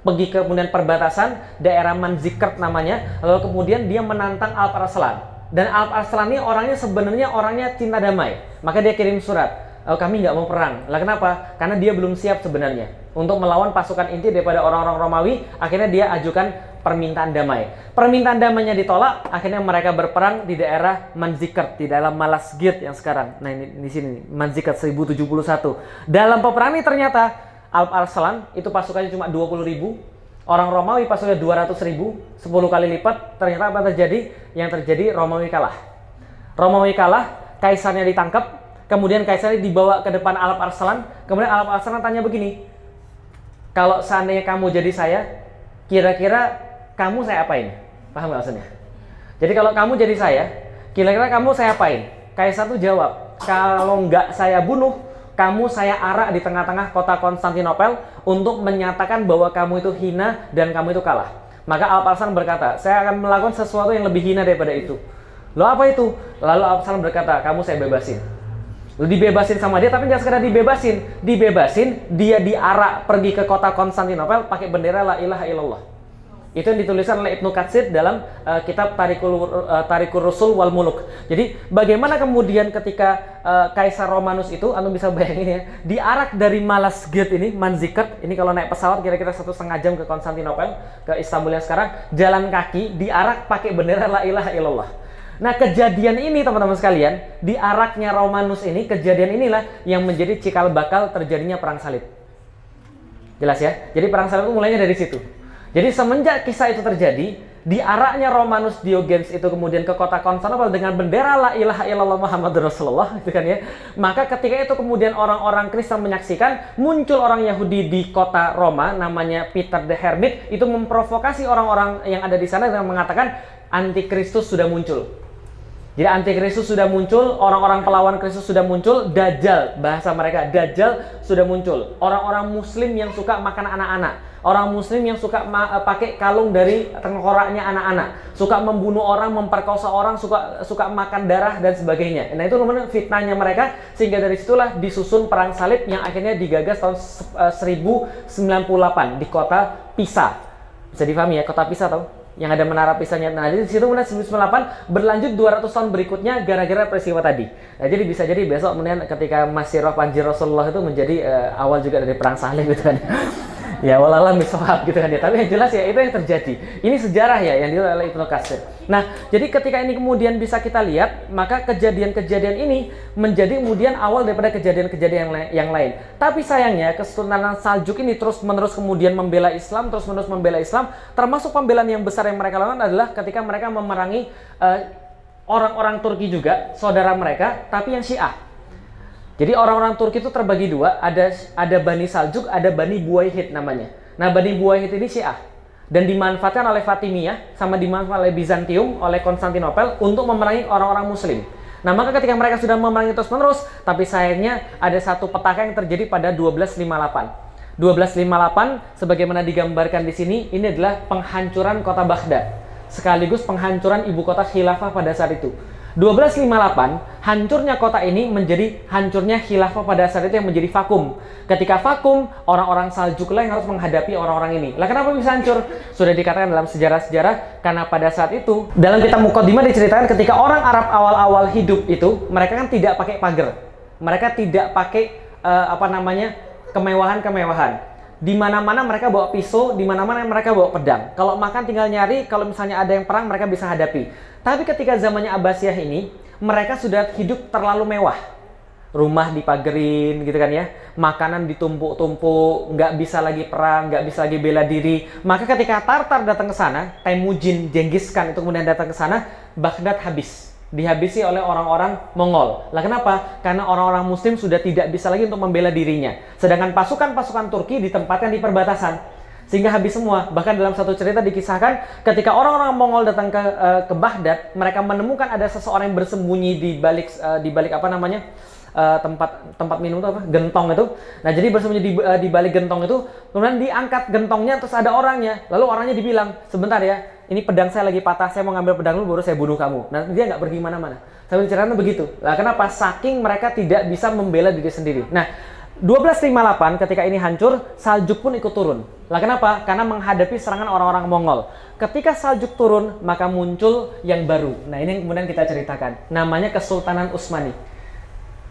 pergi ke kemudian perbatasan daerah Manzikert namanya. Lalu kemudian dia menantang Alp Arslan. Dan Alp Arslan ini orangnya cinta damai. Maka dia kirim surat. Kami nggak mau perang. Lah kenapa? Karena dia belum siap sebenarnya untuk melawan pasukan inti daripada orang-orang Romawi. Akhirnya dia ajukan permintaan damai. Permintaan damainya ditolak, akhirnya mereka berperang di daerah Manzikert, di daerah Malazgirt yang sekarang. Nah ini di sini Manzikert 1071. Dalam peperangan ini ternyata Alp Arslan itu pasukannya cuma 20.000. Orang Romawi pasukannya 200.000, 10 kali lipat. Ternyata apa yang terjadi? Yang terjadi Romawi kalah. Romawi kalah, kaisarnya ditangkap, kemudian kaisarnya dibawa ke depan Alp Arslan. Kemudian Alp Arslan tanya begini, kalau seandainya kamu jadi saya, kira-kira kamu saya apain? Paham nggak maksudnya? Jadi kalau kamu jadi saya, kira-kira kamu saya apain? Kaisar tuh jawab, kalau nggak saya bunuh, kamu saya arak di tengah-tengah kota Konstantinopel untuk menyatakan bahwa kamu itu hina dan kamu itu kalah. Maka Alp Arslan berkata, saya akan melakukan sesuatu yang lebih hina daripada itu. Loh apa itu? Lalu Alp Arslan berkata, kamu saya bebasin. Lalu dibebasin sama dia, tapi jangan sekedar dibebasin, dia diarak pergi ke kota Konstantinopel pakai bendera la ilaha illallah. Itu yang dituliskan oleh Ibnu Katsir dalam kitab Tarikhur Rusul wal Muluk. Jadi bagaimana kemudian ketika Kaisar Romanus itu, anda bisa bayangin ya, diarak dari Malazgirt ini, Manzikert, ini kalau naik pesawat kira-kira 1,5 jam ke Konstantinopel, ke Istanbul yang sekarang, jalan kaki, diarak pakai bendera la ilaha illallah. Nah kejadian ini teman-teman sekalian, diaraknya Romanus ini, kejadian inilah yang menjadi cikal bakal terjadinya perang salib. Jelas ya? Jadi perang salib itu mulainya dari situ. Jadi semenjak kisah itu terjadi, diaraknya Romanus Diogenes itu kemudian ke kota Konstantinopel dengan bendera la ilaha illallah Muhammadur Rasulullah, itu kan ya. Maka ketika itu kemudian orang-orang Kristen menyaksikan, muncul orang Yahudi di kota Roma namanya Peter the Hermit, itu memprovokasi orang-orang yang ada di sana dengan mengatakan antikristus sudah muncul. Jadi antikristus sudah muncul, orang-orang pelawan Kristus sudah muncul, Dajjal, bahasa mereka Dajjal sudah muncul. Orang-orang muslim yang suka makan anak-anak, orang muslim yang suka pakai kalung dari tengkoraknya anak-anak, suka membunuh orang, memperkosa orang, suka makan darah dan sebagainya. Nah itu kemudian fitnahnya mereka, sehingga dari situlah disusun perang salib yang akhirnya digagas tahun 1098 di kota Pisa. Bisa difahami ya, kota Pisa tahu? Yang ada menara Pisanya. Nah, di situ kemudian 1998 berlanjut 200 tahun berikutnya gara-gara peristiwa tadi. Nah, jadi bisa jadi besok kemudian ketika Masirah Panji Rasulullah itu menjadi awal juga dari perang salib gitu kan. Ya walalah miswab gitu kan ya. Tapi yang jelas ya itu yang terjadi. Ini sejarah ya yang ditulis oleh Ibnu Katsir. Nah, jadi ketika ini kemudian bisa kita lihat, maka kejadian-kejadian ini menjadi kemudian awal daripada kejadian-kejadian yang lain. Tapi sayangnya Kesultanan Saljuk ini terus-menerus kemudian membela Islam, terus-menerus membela Islam, termasuk pembelaan yang besar yang mereka lakukan adalah ketika mereka memerangi orang-orang Turki juga, saudara mereka, tapi yang Syiah. Jadi orang-orang Turki itu terbagi dua, ada Bani Saljuk, ada Bani Buwayhid namanya. Nah, Bani Buwayhid ini Syiah dan dimanfaatkan oleh Fatimiyah sama dimanfaatkan oleh Bizantium, oleh Konstantinopel untuk memerangi orang-orang Muslim. Nah, maka ketika mereka sudah memerangi terus-menerus, tapi sayangnya ada satu petaka yang terjadi pada 1258. 1258 sebagaimana digambarkan di sini, ini adalah penghancuran kota Baghdad, sekaligus penghancuran ibu kota khilafah pada saat itu. 1258, hancurnya kota ini menjadi hancurnya khilafah pada saat itu yang menjadi vakum. Ketika vakum, orang-orang Saljuk lah yang harus menghadapi orang-orang ini. Lah kenapa bisa hancur? Sudah dikatakan dalam sejarah-sejarah, karena pada saat itu, dalam kitab Muqaddimah diceritakan ketika orang Arab awal-awal hidup itu, mereka kan tidak pakai pagar. Mereka tidak pakai, kemewahan-kemewahan. Di mana-mana mereka bawa pisau, di mana-mana mereka bawa pedang. Kalau makan tinggal nyari, kalau misalnya ada yang perang mereka bisa hadapi. Tapi ketika zamannya Abbasiyah ini, mereka sudah hidup terlalu mewah. Rumah dipagerin gitu kan ya, makanan ditumpuk-tumpuk, nggak bisa lagi perang, nggak bisa lagi bela diri. Maka ketika Tartar datang ke sana, Temujin, Genghis Khan itu kemudian datang ke sana, Baghdad habis. Dihabisi oleh orang-orang Mongol. Lah kenapa? Karena orang-orang Muslim sudah tidak bisa lagi untuk membela dirinya. Sedangkan pasukan-pasukan Turki ditempatkan di perbatasan. Sehingga habis semua. Bahkan dalam satu cerita dikisahkan ketika orang-orang Mongol datang ke Baghdad, mereka menemukan ada seseorang yang bersembunyi di balik tempat minum itu apa? Gentong itu. Nah, jadi bersembunyi di balik gentong itu, kemudian diangkat gentongnya terus ada orangnya. Lalu orangnya dibilang, "Sebentar ya, ini pedang saya lagi patah, saya mau ngambil pedang dulu baru saya bunuh kamu." Nah, dia nggak pergi mana-mana. Sampai diceritakan begitu. Nah, kenapa? Saking mereka tidak bisa membela diri sendiri. Nah, 1258 ketika ini hancur, Saljuk pun ikut turun. Lah kenapa? Karena menghadapi serangan orang-orang Mongol. Ketika Saljuk turun, maka muncul yang baru. Nah, ini yang kemudian kita ceritakan. Namanya Kesultanan Utsmani.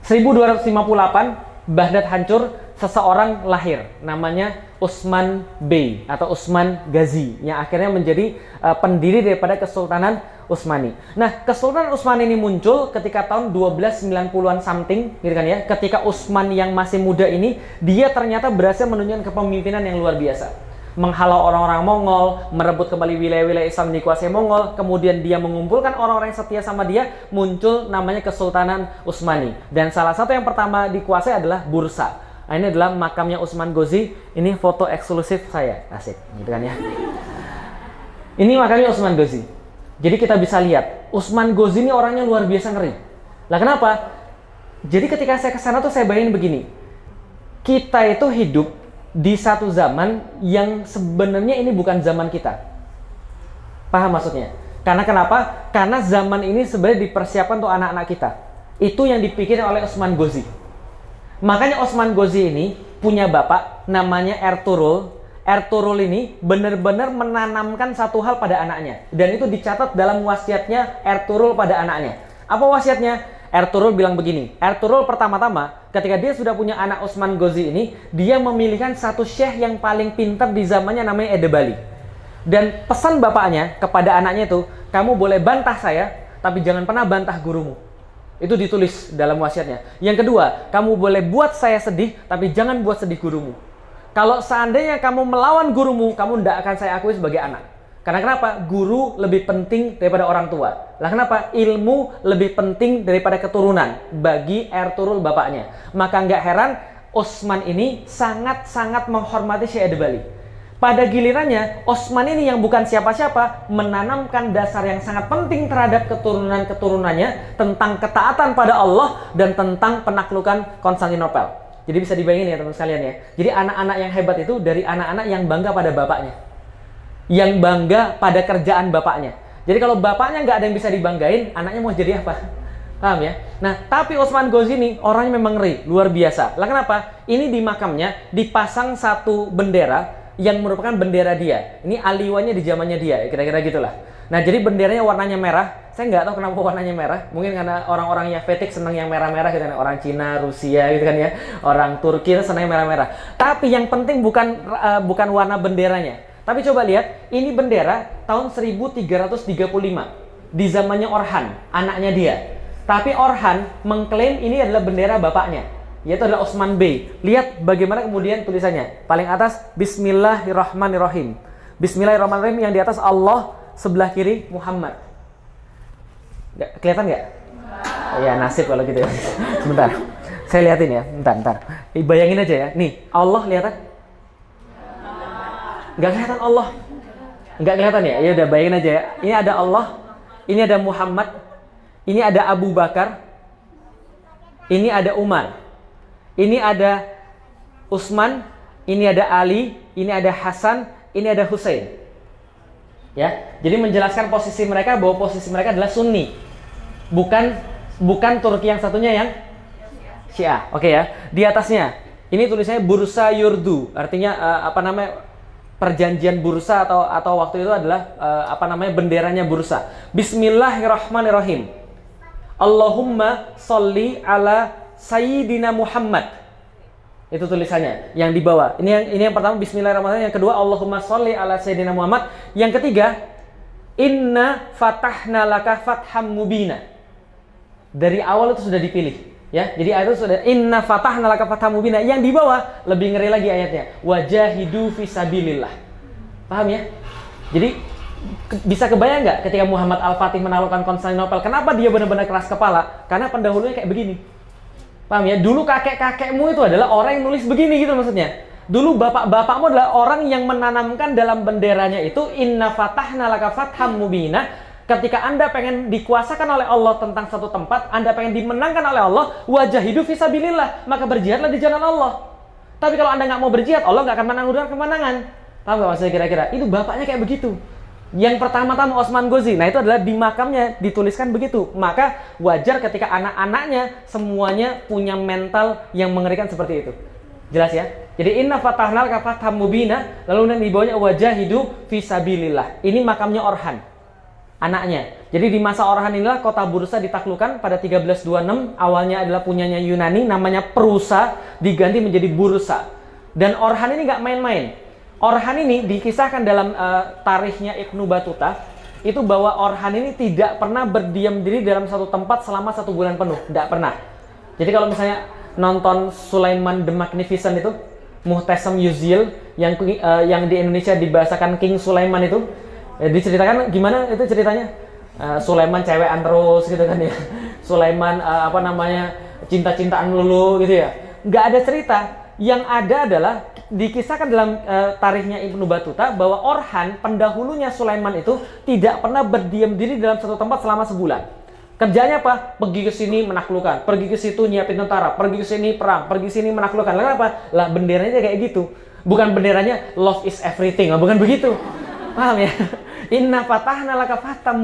1258, Baghdad hancur, seseorang lahir. Namanya Utsman Bey atau Utsman Ghazi, yang akhirnya menjadi pendiri daripada Kesultanan Utsmani. Nah, Kesultanan Utsmani ini muncul ketika tahun 1290-an something, gitu kan ya. Ketika Utsman yang masih muda ini, dia ternyata berhasil menunjukkan kepemimpinan yang luar biasa. Menghalau orang-orang Mongol, merebut kembali wilayah-wilayah Islam dikuasai Mongol, kemudian dia mengumpulkan orang-orang yang setia sama dia, muncul namanya Kesultanan Utsmani. Dan salah satu yang pertama dikuasai adalah Bursa. Nah, ini adalah makamnya Utsman Ghazi. Ini foto eksklusif saya, asik, gitu kan ya. Ini makamnya Utsman Ghazi. Jadi kita bisa lihat, Utsman Ghazi ini orangnya luar biasa ngeri. Lah kenapa? Jadi ketika saya ke sana tuh saya bayangin begini. Kita itu hidup di satu zaman yang sebenarnya ini bukan zaman kita. Paham maksudnya? Karena kenapa? Karena zaman ini sebenarnya dipersiapkan untuk anak-anak kita. Itu yang dipikirkan oleh Utsman Ghazi. Makanya Utsman Ghazi ini punya bapak namanya Ertuğrul. Ertuğrul ini benar-benar menanamkan satu hal pada anaknya. Dan itu dicatat dalam wasiatnya Ertuğrul pada anaknya. Apa wasiatnya? Ertuğrul bilang begini. Ertuğrul pertama-tama, ketika dia sudah punya anak Utsman Ghazi ini, dia memilihkan satu syekh yang paling pintar di zamannya namanya Edebali. Dan pesan bapaknya kepada anaknya itu, kamu boleh bantah saya, tapi jangan pernah bantah gurumu. Itu ditulis dalam wasiatnya. Yang kedua, kamu boleh buat saya sedih, tapi jangan buat sedih gurumu. Kalau seandainya kamu melawan gurumu, kamu tidak akan saya akui sebagai anak. Karena kenapa? Guru lebih penting daripada orang tua. Lah kenapa? Ilmu lebih penting daripada keturunan bagi Ertuğrul bapaknya. Maka nggak heran Utsman ini sangat-sangat menghormati Syekh Edebali. Pada gilirannya, Utsman ini yang bukan siapa-siapa menanamkan dasar yang sangat penting terhadap keturunan-keturunannya tentang ketaatan pada Allah dan tentang penaklukan Konstantinopel. Jadi bisa dibayangin ya teman sekalian ya. Jadi anak-anak yang hebat itu dari anak-anak yang bangga pada bapaknya. Yang bangga pada kerjaan bapaknya. Jadi kalau bapaknya nggak ada yang bisa dibanggain, anaknya mau jadi apa? Paham ya? Nah, tapi Utsman Ghazi ini orangnya memang ngeri, luar biasa. Lah kenapa? Ini di makamnya dipasang satu bendera yang merupakan bendera dia. Ini aliwannya di zamannya dia, kira-kira gitulah. Nah, jadi benderanya warnanya merah, Saya nggak tahu kenapa warnanya merah. Mungkin karena orang-orang yang fetish senang yang merah-merah gitu kan. Orang Cina, Rusia gitu kan ya. Orang Turki senang yang merah-merah. Tapi yang penting bukan warna benderanya. Tapi coba lihat, ini bendera tahun 1335 di zamannya Orhan, anaknya dia. Tapi Orhan mengklaim ini adalah bendera bapaknya, yaitu adalah Osman Bey. Lihat bagaimana kemudian tulisannya. Paling atas Bismillahirrahmanirrahim. Bismillahirrahmanirrahim, yang di atas Allah, sebelah kiri Muhammad. Kelihatan nggak? Ya nasib kalau gitu ya. Sebentar, saya liatin ya. Bentar. Bayangin aja ya. Nih, Allah kelihatan? Nggak kelihatan Allah. Nggak kelihatan ya? Ya udah, bayangin aja ya. Ini ada Allah, ini ada Muhammad, ini ada Abu Bakar, ini ada Umar, ini ada Utsman, ini ada Ali, ini ada Hasan, ini ada Hussein. Ya, jadi menjelaskan posisi mereka bahwa posisi mereka adalah Sunni, bukan Turki yang satunya yang Syiah. Oke ya. Di atasnya ini tulisannya Bursa Yurdu, artinya perjanjian Bursa atau waktu itu adalah benderanya Bursa. Bismillahirrahmanirrahim. Allahumma sholli ala Sayyidina Muhammad. Itu tulisannya yang di bawah. Ini yang pertama Bismillahirrahmanirrahim, yang kedua Allahumma sholli ala Sayyidina Muhammad, yang ketiga Inna fatahna laka fatham mubina. Dari awal itu sudah dipilih, ya. Jadi ayat itu sudah Inna fatahna laka fatham mubina. Yang di bawah lebih ngeri lagi ayatnya, wajahidu fisabilillah. Paham ya? Jadi bisa kebayang nggak ketika Muhammad Al-Fatih menaklukkan Konstantinopel, kenapa dia benar-benar keras kepala? Karena pendahulunya kayak begini. Paham ya? Dulu kakek-kakekmu itu adalah orang yang nulis begini gitu maksudnya. Dulu bapak-bapakmu adalah orang yang menanamkan dalam benderanya itu Inna fatahna laka fatham mubina. Ketika Anda pengen dikuasakan oleh Allah tentang satu tempat, Anda pengen dimenangkan oleh Allah, wajahidu fisabilillah, maka berjihadlah di jalan Allah. Tapi kalau Anda nggak mau berjihad, Allah nggak akan menanggung kemenangan. Paham nggak maksudnya kira-kira? Itu bapaknya kayak begitu. Yang pertama-tama Osman Ghazi. Nah itu adalah di makamnya dituliskan begitu. Maka wajar ketika anak-anaknya semuanya punya mental yang mengerikan seperti itu. Jelas ya? Jadi inna fatahna laka fatham mubina, lalu di bawahnya wajahidu fisabilillah. Ini makamnya Orhan, anaknya. Jadi di masa Orhan inilah kota Bursa ditaklukkan pada 1326. Awalnya adalah punyanya Yunani, namanya Prusa, diganti menjadi Bursa. Dan Orhan ini nggak main-main. Orhan ini dikisahkan dalam tarikhnya Ibnu Battuta itu bahwa Orhan ini tidak pernah berdiam diri dalam satu tempat selama 1 bulan penuh, tidak pernah. Jadi kalau misalnya nonton Sulaiman the Magnificent itu, Muhtasam Yuzil yang di Indonesia dibahasakan King Sulaiman itu, diceritakan gimana itu ceritanya. Sulaiman cewekan terus gitu kan ya. Sulaiman cinta-cintaan dulu gitu ya. Nggak ada cerita. Yang ada adalah dikisahkan dalam tarikhnya Ibnu Battuta bahwa Orhan, pendahulunya Sulaiman itu tidak pernah berdiam diri dalam satu tempat selama sebulan. Kerjanya apa? Pergi ke sini menaklukkan, pergi ke situ nyiapin tentara, pergi ke sini perang, pergi sini menaklukkan. Lalu apa? Lah benderanya kayak gitu. Bukan benderanya love is everything, bukan begitu. Paham ya? Inna fatahna laka fatham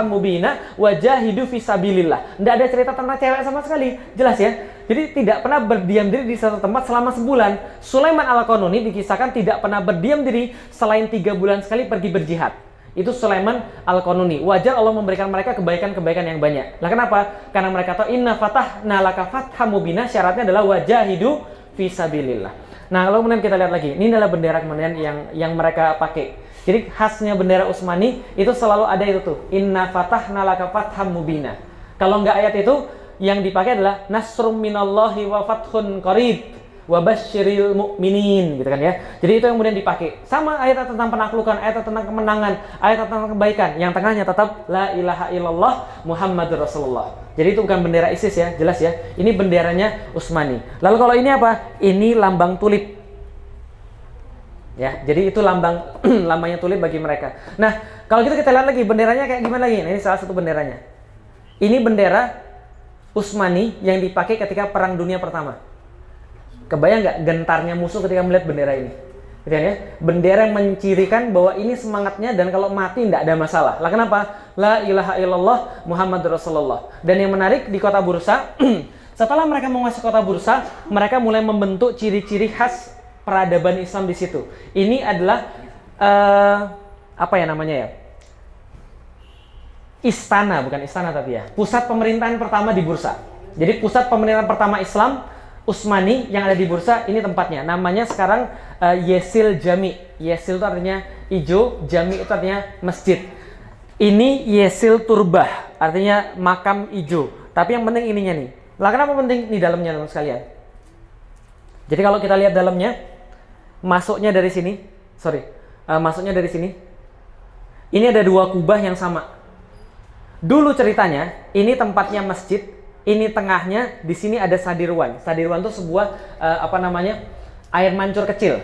mubina wajahidu fisabilillah. Tidak ada cerita tentang cewek sama sekali. Jelas ya? Jadi tidak pernah berdiam diri di satu tempat selama sebulan. Sulaiman Al-Qanuni dikisahkan tidak pernah berdiam diri selain 3 bulan sekali pergi berjihad. Itu Sulaiman Al-Qanuni. Wajar Allah memberikan mereka kebaikan-kebaikan yang banyak. Lah kenapa? Karena mereka tahu inna fatahna laka fatham mubina, syaratnya adalah wajahidu fisabilillah. Nah, kalau kemudian kita lihat lagi, ini adalah bendera kemudian yang mereka pakai. Jadi khasnya bendera Utsmani itu selalu ada itu tuh, inna fatahna laka fatham mubina. Kalau nggak ayat itu, yang dipakai adalah nasrum minallahi wa fathun qarib wa basyiril mu'minin, gitu kan ya. Jadi itu yang kemudian dipakai. Sama ayat tentang penaklukan, ayat tentang kemenangan, ayat tentang kebaikan. Yang tengahnya tetap la ilaha illallah Muhammadur Rasulullah. Jadi itu bukan bendera ISIS ya, jelas ya. Ini benderanya Utsmani. Lalu kalau ini apa? Ini lambang tulip. Ya, jadi itu lambangnya tulip bagi mereka. Nah, kalau gitu kita lihat lagi benderanya kayak gimana lagi. Nah, ini salah satu benderanya. Ini bendera Utsmani yang dipakai ketika Perang Dunia Pertama. Kebayang nggak gentarnya musuh ketika melihat bendera ini? Gitu kan ya? Bendera yang mencirikan bahwa ini semangatnya dan kalau mati tidak ada masalah. Lah kenapa? La ilaha illallah Muhammadur Rasulullah. Dan yang menarik di kota Bursa, setelah mereka menguasai kota Bursa, mereka mulai membentuk ciri-ciri khas peradaban Islam di situ. Ini adalah apa ya namanya ya? istana, bukan istana tapi ya, pusat pemerintahan pertama di Bursa. Jadi pusat pemerintahan pertama Islam Utsmani yang ada di Bursa, ini tempatnya. Namanya sekarang Yesil Jami. Yesil itu artinya hijau, Jami itu artinya masjid. Ini Yesil Turbah, artinya makam hijau. Tapi yang penting ininya nih. Lah kenapa penting di dalamnya teman sekalian? Jadi kalau kita lihat dalamnya, masuknya dari sini. Masuknya dari sini. Ini ada dua kubah yang sama. Dulu ceritanya, ini tempatnya masjid, ini tengahnya, di sini ada sadirwan. Sadirwan itu sebuah air mancur kecil.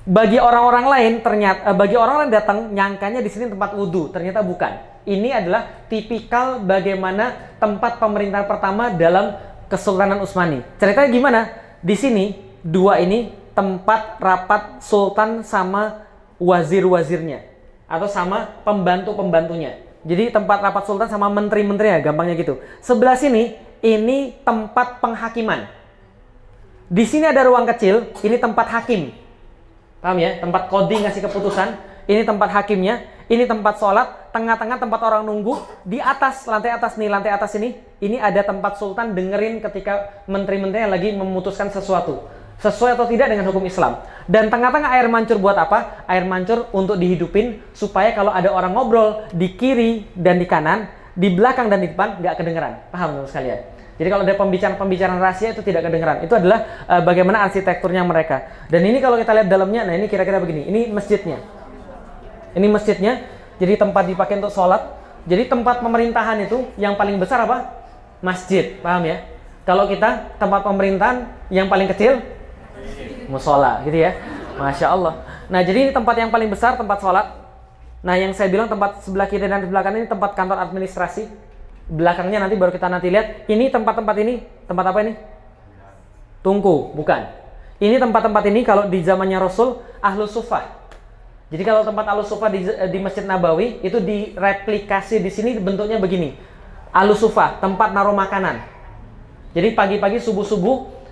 Bagi orang-orang lain ternyata, bagi orang yang datang nyangkanya di sini tempat wudhu, ternyata bukan. Ini adalah tipikal bagaimana tempat pemerintahan pertama dalam Kesultanan Utsmani. Ceritanya gimana? Di sini dua ini tempat rapat sultan sama wazir-wazirnya atau sama pembantu-pembantunya. Jadi tempat rapat sultan sama menteri-menterinya, gampangnya gitu. Sebelah sini, ini tempat penghakiman. Di sini ada ruang kecil, ini tempat hakim. Paham ya? Tempat kodi ngasih keputusan. Ini tempat hakimnya, ini tempat sholat, tengah-tengah tempat orang nunggu. Di atas, lantai atas ini ada tempat sultan dengerin ketika menteri-menterinya lagi memutuskan sesuatu. Sesuai atau tidak dengan hukum Islam. Dan tengah-tengah air mancur buat apa? Air mancur untuk dihidupin supaya kalau ada orang ngobrol di kiri dan di kanan, di belakang dan di depan nggak kedengeran. Paham teman sekalian? Jadi kalau ada pembicaraan rahasia itu tidak kedengeran. Itu adalah bagaimana arsitekturnya mereka. Dan ini kalau kita lihat dalamnya, nah ini kira-kira begini. Ini masjidnya. Ini masjidnya. Jadi tempat dipakai untuk sholat. Jadi tempat pemerintahan itu yang paling besar apa? Masjid. Paham ya? Kalau kita tempat pemerintahan yang paling kecil musola gitu ya. Masya Allah. Nah jadi ini tempat yang paling besar, tempat sholat. Nah yang saya bilang tempat sebelah kiri dan sebelah kanan ini tempat kantor administrasi. Belakangnya nanti baru kita lihat. Ini tempat-tempat ini, tempat apa ini? Tungku, bukan. Ini tempat-tempat ini kalau di zamannya Rasul, Ahlus Suffah. Jadi kalau tempat Ahlus Suffah di Masjid Nabawi itu direplikasi di sini bentuknya begini. Ahlus Suffah, tempat naruh makanan. Jadi pagi-pagi subuh-subuh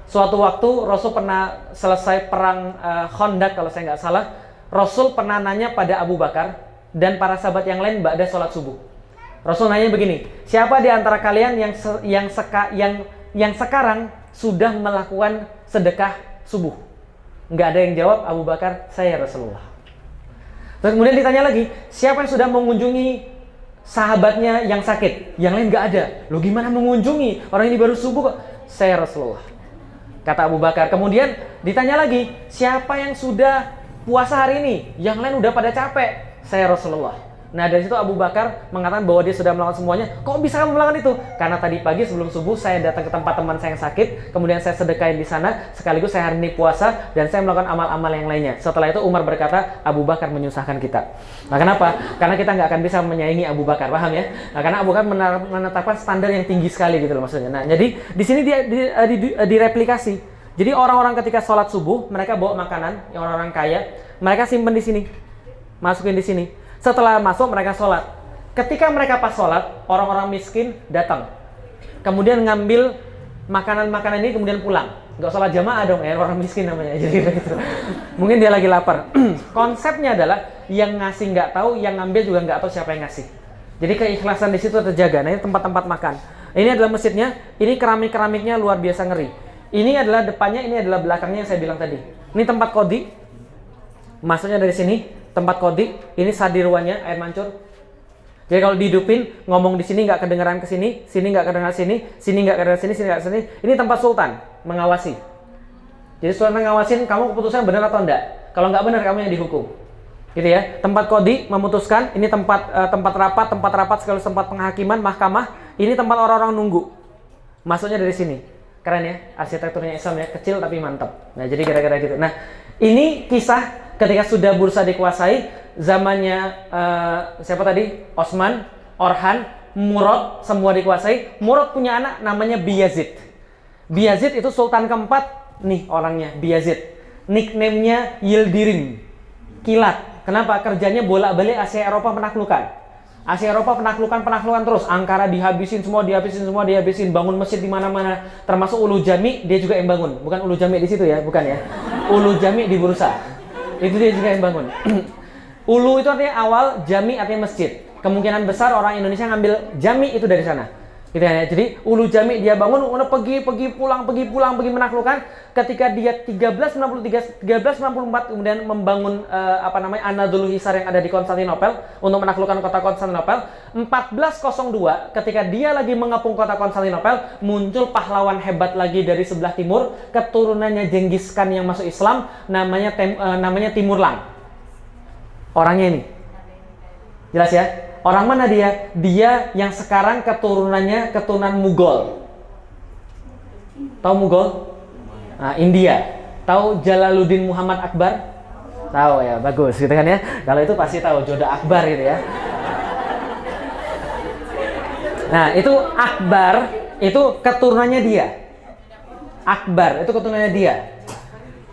suatu waktu Rasul pernah selesai perang Khandaq kalau saya nggak salah, Rasul pernah nanya pada Abu Bakar dan para sahabat yang lain ba'da sholat subuh. Rasul nanya begini, siapa di antara kalian yang sekarang sudah melakukan sedekah subuh? Nggak ada yang jawab. Abu Bakar, saya Rasulullah. Terus kemudian ditanya lagi, siapa yang sudah mengunjungi sahabatnya yang sakit? Yang lain nggak ada. Loh gimana mengunjungi? Orang ini baru subuh kok. Saya Rasulullah, kata Abu Bakar. Kemudian ditanya lagi, siapa yang sudah puasa hari ini? Yang lain udah pada capek. Saya Rasulullah. Nah dari situ Abu Bakar mengatakan bahwa dia sudah melakukan semuanya. Kok bisa kamu melakukan itu? Karena tadi pagi sebelum subuh saya datang ke tempat teman saya yang sakit, kemudian saya sedekahin di sana, sekaligus saya hari ini puasa dan saya melakukan amal-amal yang lainnya. Setelah itu Umar berkata, Abu Bakar menyusahkan kita. Nah kenapa? Karena kita nggak akan bisa menyaingi Abu Bakar, paham ya? Nah karena Abu Bakar menetapkan standar yang tinggi sekali gitu loh maksudnya. Nah jadi di sini dia direplikasi. Jadi orang-orang ketika sholat subuh mereka bawa makanan, yang orang-orang kaya, mereka simpen di sini, masukin di sini. Setelah masuk mereka sholat. Ketika mereka pas sholat, orang-orang miskin datang. Kemudian ngambil makanan-makanan ini kemudian pulang. Nggak sholat jamaah dong ya, orang miskin namanya. Jadi gitu. Mungkin dia lagi lapar. Konsepnya adalah yang ngasih nggak tahu, yang ngambil juga nggak tahu siapa yang ngasih. Jadi keikhlasan di situ terjaga. Nah ini tempat-tempat makan. Ini adalah masjidnya. Ini keramik-keramiknya luar biasa ngeri. Ini adalah depannya, ini adalah belakangnya yang saya bilang tadi. Ini tempat kodi. Masuknya dari sini. Tempat kodik, ini sadirwannya, air mancur. Jadi kalau dihidupin, ngomong di sini nggak kedengeran ke sini, sini nggak kedengeran sini, sini nggak kedengeran sini, sini nggak sini. Ini tempat sultan mengawasi. Jadi sultan ngawasin kamu keputusan benar atau enggak. Kalau nggak benar kamu yang dihukum. Gitu ya. Tempat kodik memutuskan. Ini tempat rapat sekaligus tempat penghakiman, mahkamah. Ini tempat orang-orang nunggu. Masuknya dari sini. Keren ya, arsitekturnya Islam ya, kecil tapi mantap. Nah jadi kira-kira gitu. Nah ini kisah ketika sudah Bursa dikuasai, zamannya siapa tadi? Osman, Orhan, Murad, semua dikuasai. Murad punya anak namanya Biyazid. Biyazid itu sultan keempat, nih orangnya Biyazid. Nickname-nya Yildirim, kilat. Kenapa? Kerjanya bolak-balik Asia Eropa penaklukan. Asia Eropa penaklukan terus. Ankara dihabisin semua, bangun masjid di mana-mana. Termasuk Ulu Jami, dia juga yang bangun. Bukan Ulu Jami di situ ya, bukan ya. Ulu Jami di Bursa. Itu dia juga yang bangun. Ulu itu artinya awal, Jami artinya masjid. kemungkinan besar orang Indonesia ngambil jami itu dari sana. Gitu ya. Jadi ulu jami dia bangun, pergi pulang, pergi menaklukkan. Ketika dia 1394 kemudian membangun Anadolu Hisar yang ada di Konstantinopel untuk menaklukkan kota Konstantinopel. 1402 ketika dia lagi mengepung kota Konstantinopel, muncul pahlawan hebat lagi dari sebelah timur, keturunannya Genghis Khan yang masuk Islam, namanya Timurlang. Orangnya ini. Jelas ya? Orang mana dia? Dia yang sekarang keturunan Mughal. Tahu Mughal? Nah, India. Tahu Jalaluddin Muhammad Akbar? Tahu ya, bagus gitu kan ya. Kalau itu pasti tahu Joda Akbar gitu ya. Nah, itu Akbar, itu keturunannya dia. Akbar, itu keturunannya dia.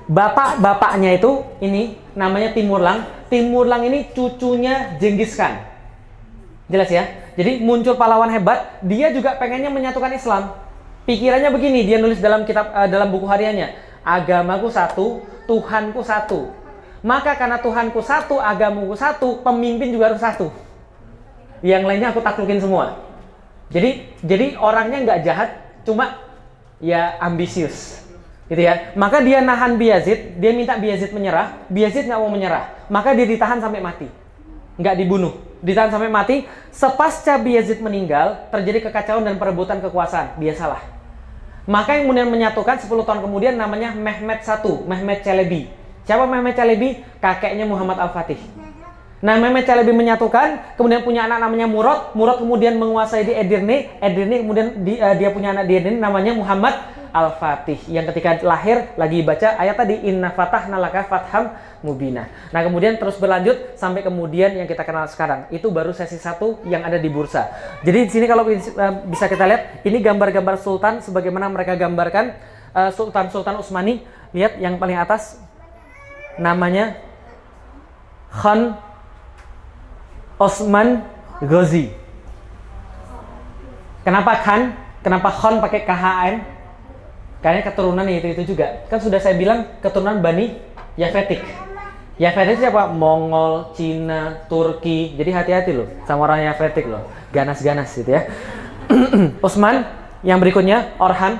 Bapaknya itu ini namanya Timurlang. Timurlang ini cucunya Genghis Khan. Jelas ya? Jadi muncul pahlawan hebat, dia juga pengennya menyatukan Islam. Pikirannya begini, dia nulis dalam dalam buku hariannya. Agamaku satu, Tuhanku satu. Maka karena Tuhanku satu, agamaku satu, pemimpin juga harus satu. Yang lainnya aku taklukin semua. Jadi orangnya nggak jahat, cuma ya ambisius. Gitu ya. Maka dia nahan Bayezid, dia minta Bayezid menyerah, Bayezid nggak mau menyerah. Maka dia ditahan sampai mati. Nggak dibunuh, ditahan sampai mati. Sepasca Bayezid meninggal, terjadi kekacauan dan perebutan kekuasaan. Dia salah. Maka yang kemudian menyatukan 10 tahun kemudian namanya Mehmed I, Mehmed Çelebi. Siapa Mehmed Çelebi? Kakeknya Muhammad Al-Fatih. Nah, Mehmed Çelebi menyatukan, kemudian punya anak namanya Murad. Murad kemudian menguasai di Edirne. Edirne kemudian dia punya anak di Edirne namanya Muhammad Al-Fatih. Yang ketika lahir lagi baca ayat tadi, Inna fatahna laka fatham mubina. Nah, kemudian terus berlanjut sampai kemudian yang kita kenal sekarang. Itu baru sesi 1 yang ada di bursa. Jadi di sini kalau bisa kita lihat, ini gambar-gambar sultan sebagaimana mereka gambarkan Sultan Utsmani. Lihat yang paling atas namanya Khan Osman Ghazi. Kenapa Khan? Kenapa Khan pakai KHN? Karena keturunan itu juga. Kan sudah saya bilang keturunan Bani Yafetik. Yafetik siapa? Mongol, Cina, Turki. Jadi hati-hati loh sama orang Yafetik loh. Ganas-ganas gitu ya. Utsman, yang berikutnya Orhan,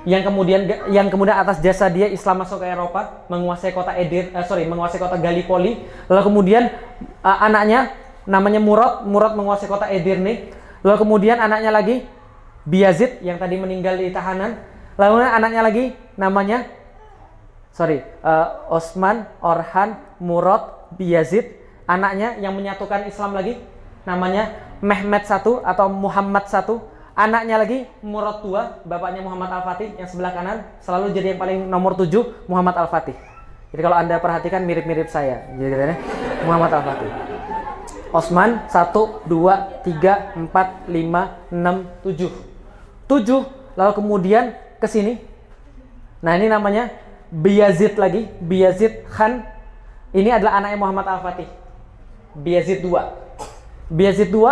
yang kemudian atas jasa dia Islam masuk ke Eropa, menguasai kota Gallipoli. Lalu kemudian anaknya namanya Murad menguasai kota Edirne. Lalu kemudian anaknya lagi Bayezid yang tadi meninggal di tahanan. Lalu anaknya lagi namanya Osman, Orhan, Murad, Bayezid. Anaknya yang menyatukan Islam lagi namanya Mehmed I atau Muhammad I. Anaknya lagi Murad II, bapaknya Muhammad Al-Fatih yang sebelah kanan selalu jadi yang paling nomor 7, Muhammad Al-Fatih. Jadi kalau Anda perhatikan mirip-mirip saya. Jadi Muhammad Al-Fatih. Osman 1 2 3 4 5 6 7. 7 lalu kemudian ke sini. Nah, ini namanya Bayezid lagi, Bayezid Khan. Ini adalah anaknya Muhammad Al-Fatih. Bayezid II. Bayezid II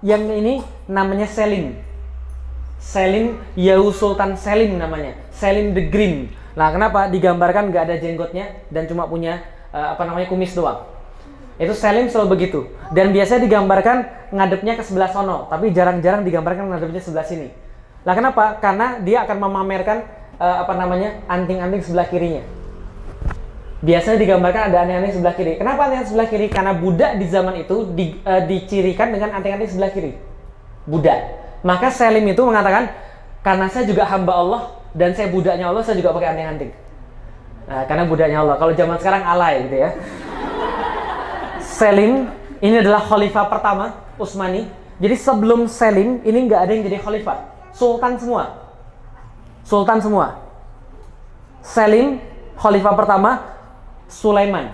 yang ini namanya Selim. Selim, Yahu Sultan Selim namanya. Selim the Grim. Nah, kenapa digambarkan nggak ada jenggotnya dan cuma punya kumis doang? Itu Selim selalu begitu. Dan biasanya digambarkan ngadepnya ke sebelah sono, tapi jarang-jarang digambarkan ngadepnya sebelah sini. Lah kenapa? Karena dia akan memamerkan anting-anting sebelah kirinya. Biasanya digambarkan ada anting-anting sebelah kiri. Kenapa anting sebelah kiri? Karena budak di zaman itu dicirikan dengan anting-anting sebelah kiri. Budak. Maka Selim itu mengatakan, karena saya juga hamba Allah dan saya budaknya Allah, saya juga pakai anting-anting. Nah, karena budaknya Allah. Kalau zaman sekarang alay gitu ya. Selim ini adalah khalifah pertama Utsmani. Jadi sebelum Selim ini nggak ada yang jadi khalifah. Sultan semua. Selim, khalifah pertama, Sulaiman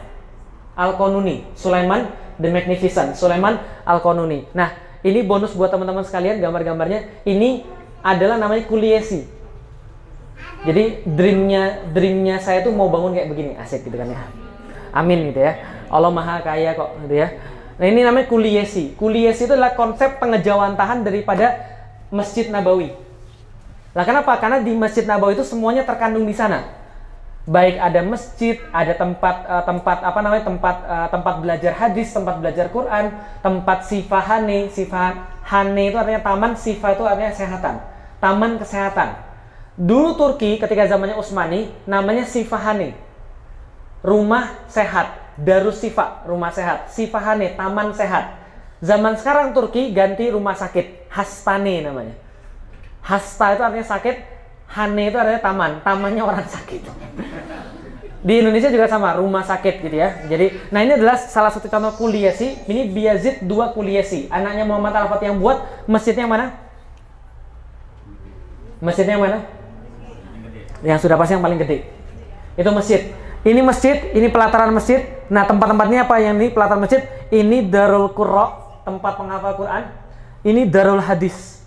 Al-Qanuni, Sulaiman the Magnificent, Sulaiman Al-Qanuni. Nah, ini bonus buat teman-teman sekalian, gambar-gambarnya. Ini adalah namanya Kuliesi. Jadi dreamnya saya tuh mau bangun kayak begini, asik gitu kan ya. Amin gitu ya. Allah Maha Kaya kok gitu ya. Nah, ini namanya Kuliesi. Kuliesi itu adalah konsep pengejawantahan daripada Masjid Nabawi. Lah kenapa? Karena di Masjid Nabawi itu semuanya terkandung di sana. Baik ada masjid, ada tempat belajar hadis, tempat belajar Quran, tempat sifahane. Sifahane itu artinya taman, sifah itu artinya kesehatan. Taman kesehatan. Dulu Turki ketika zamannya Utsmani namanya sifahane. Rumah sehat, Darus Sifa, rumah sehat. Sifahane, taman sehat. Zaman sekarang Turki ganti rumah sakit, hastane namanya. Hasta itu artinya sakit, hane itu artinya taman, tamannya orang sakit. Di Indonesia juga sama, rumah sakit gitu ya. Jadi, nah ini adalah salah satu contoh Kuliasi. Ini Bayazid II Kuliasi, anaknya Muhammad Al-Fatih yang buat. Masjidnya mana? Masjidnya mana? Yang sudah pasti yang paling gede. Itu masjid. Ini masjid, ini pelataran masjid. Nah, tempat-tempatnya apa yang ini pelataran masjid? Ini Darul Qurra, tempat penghafal Quran. Ini Darul Hadis,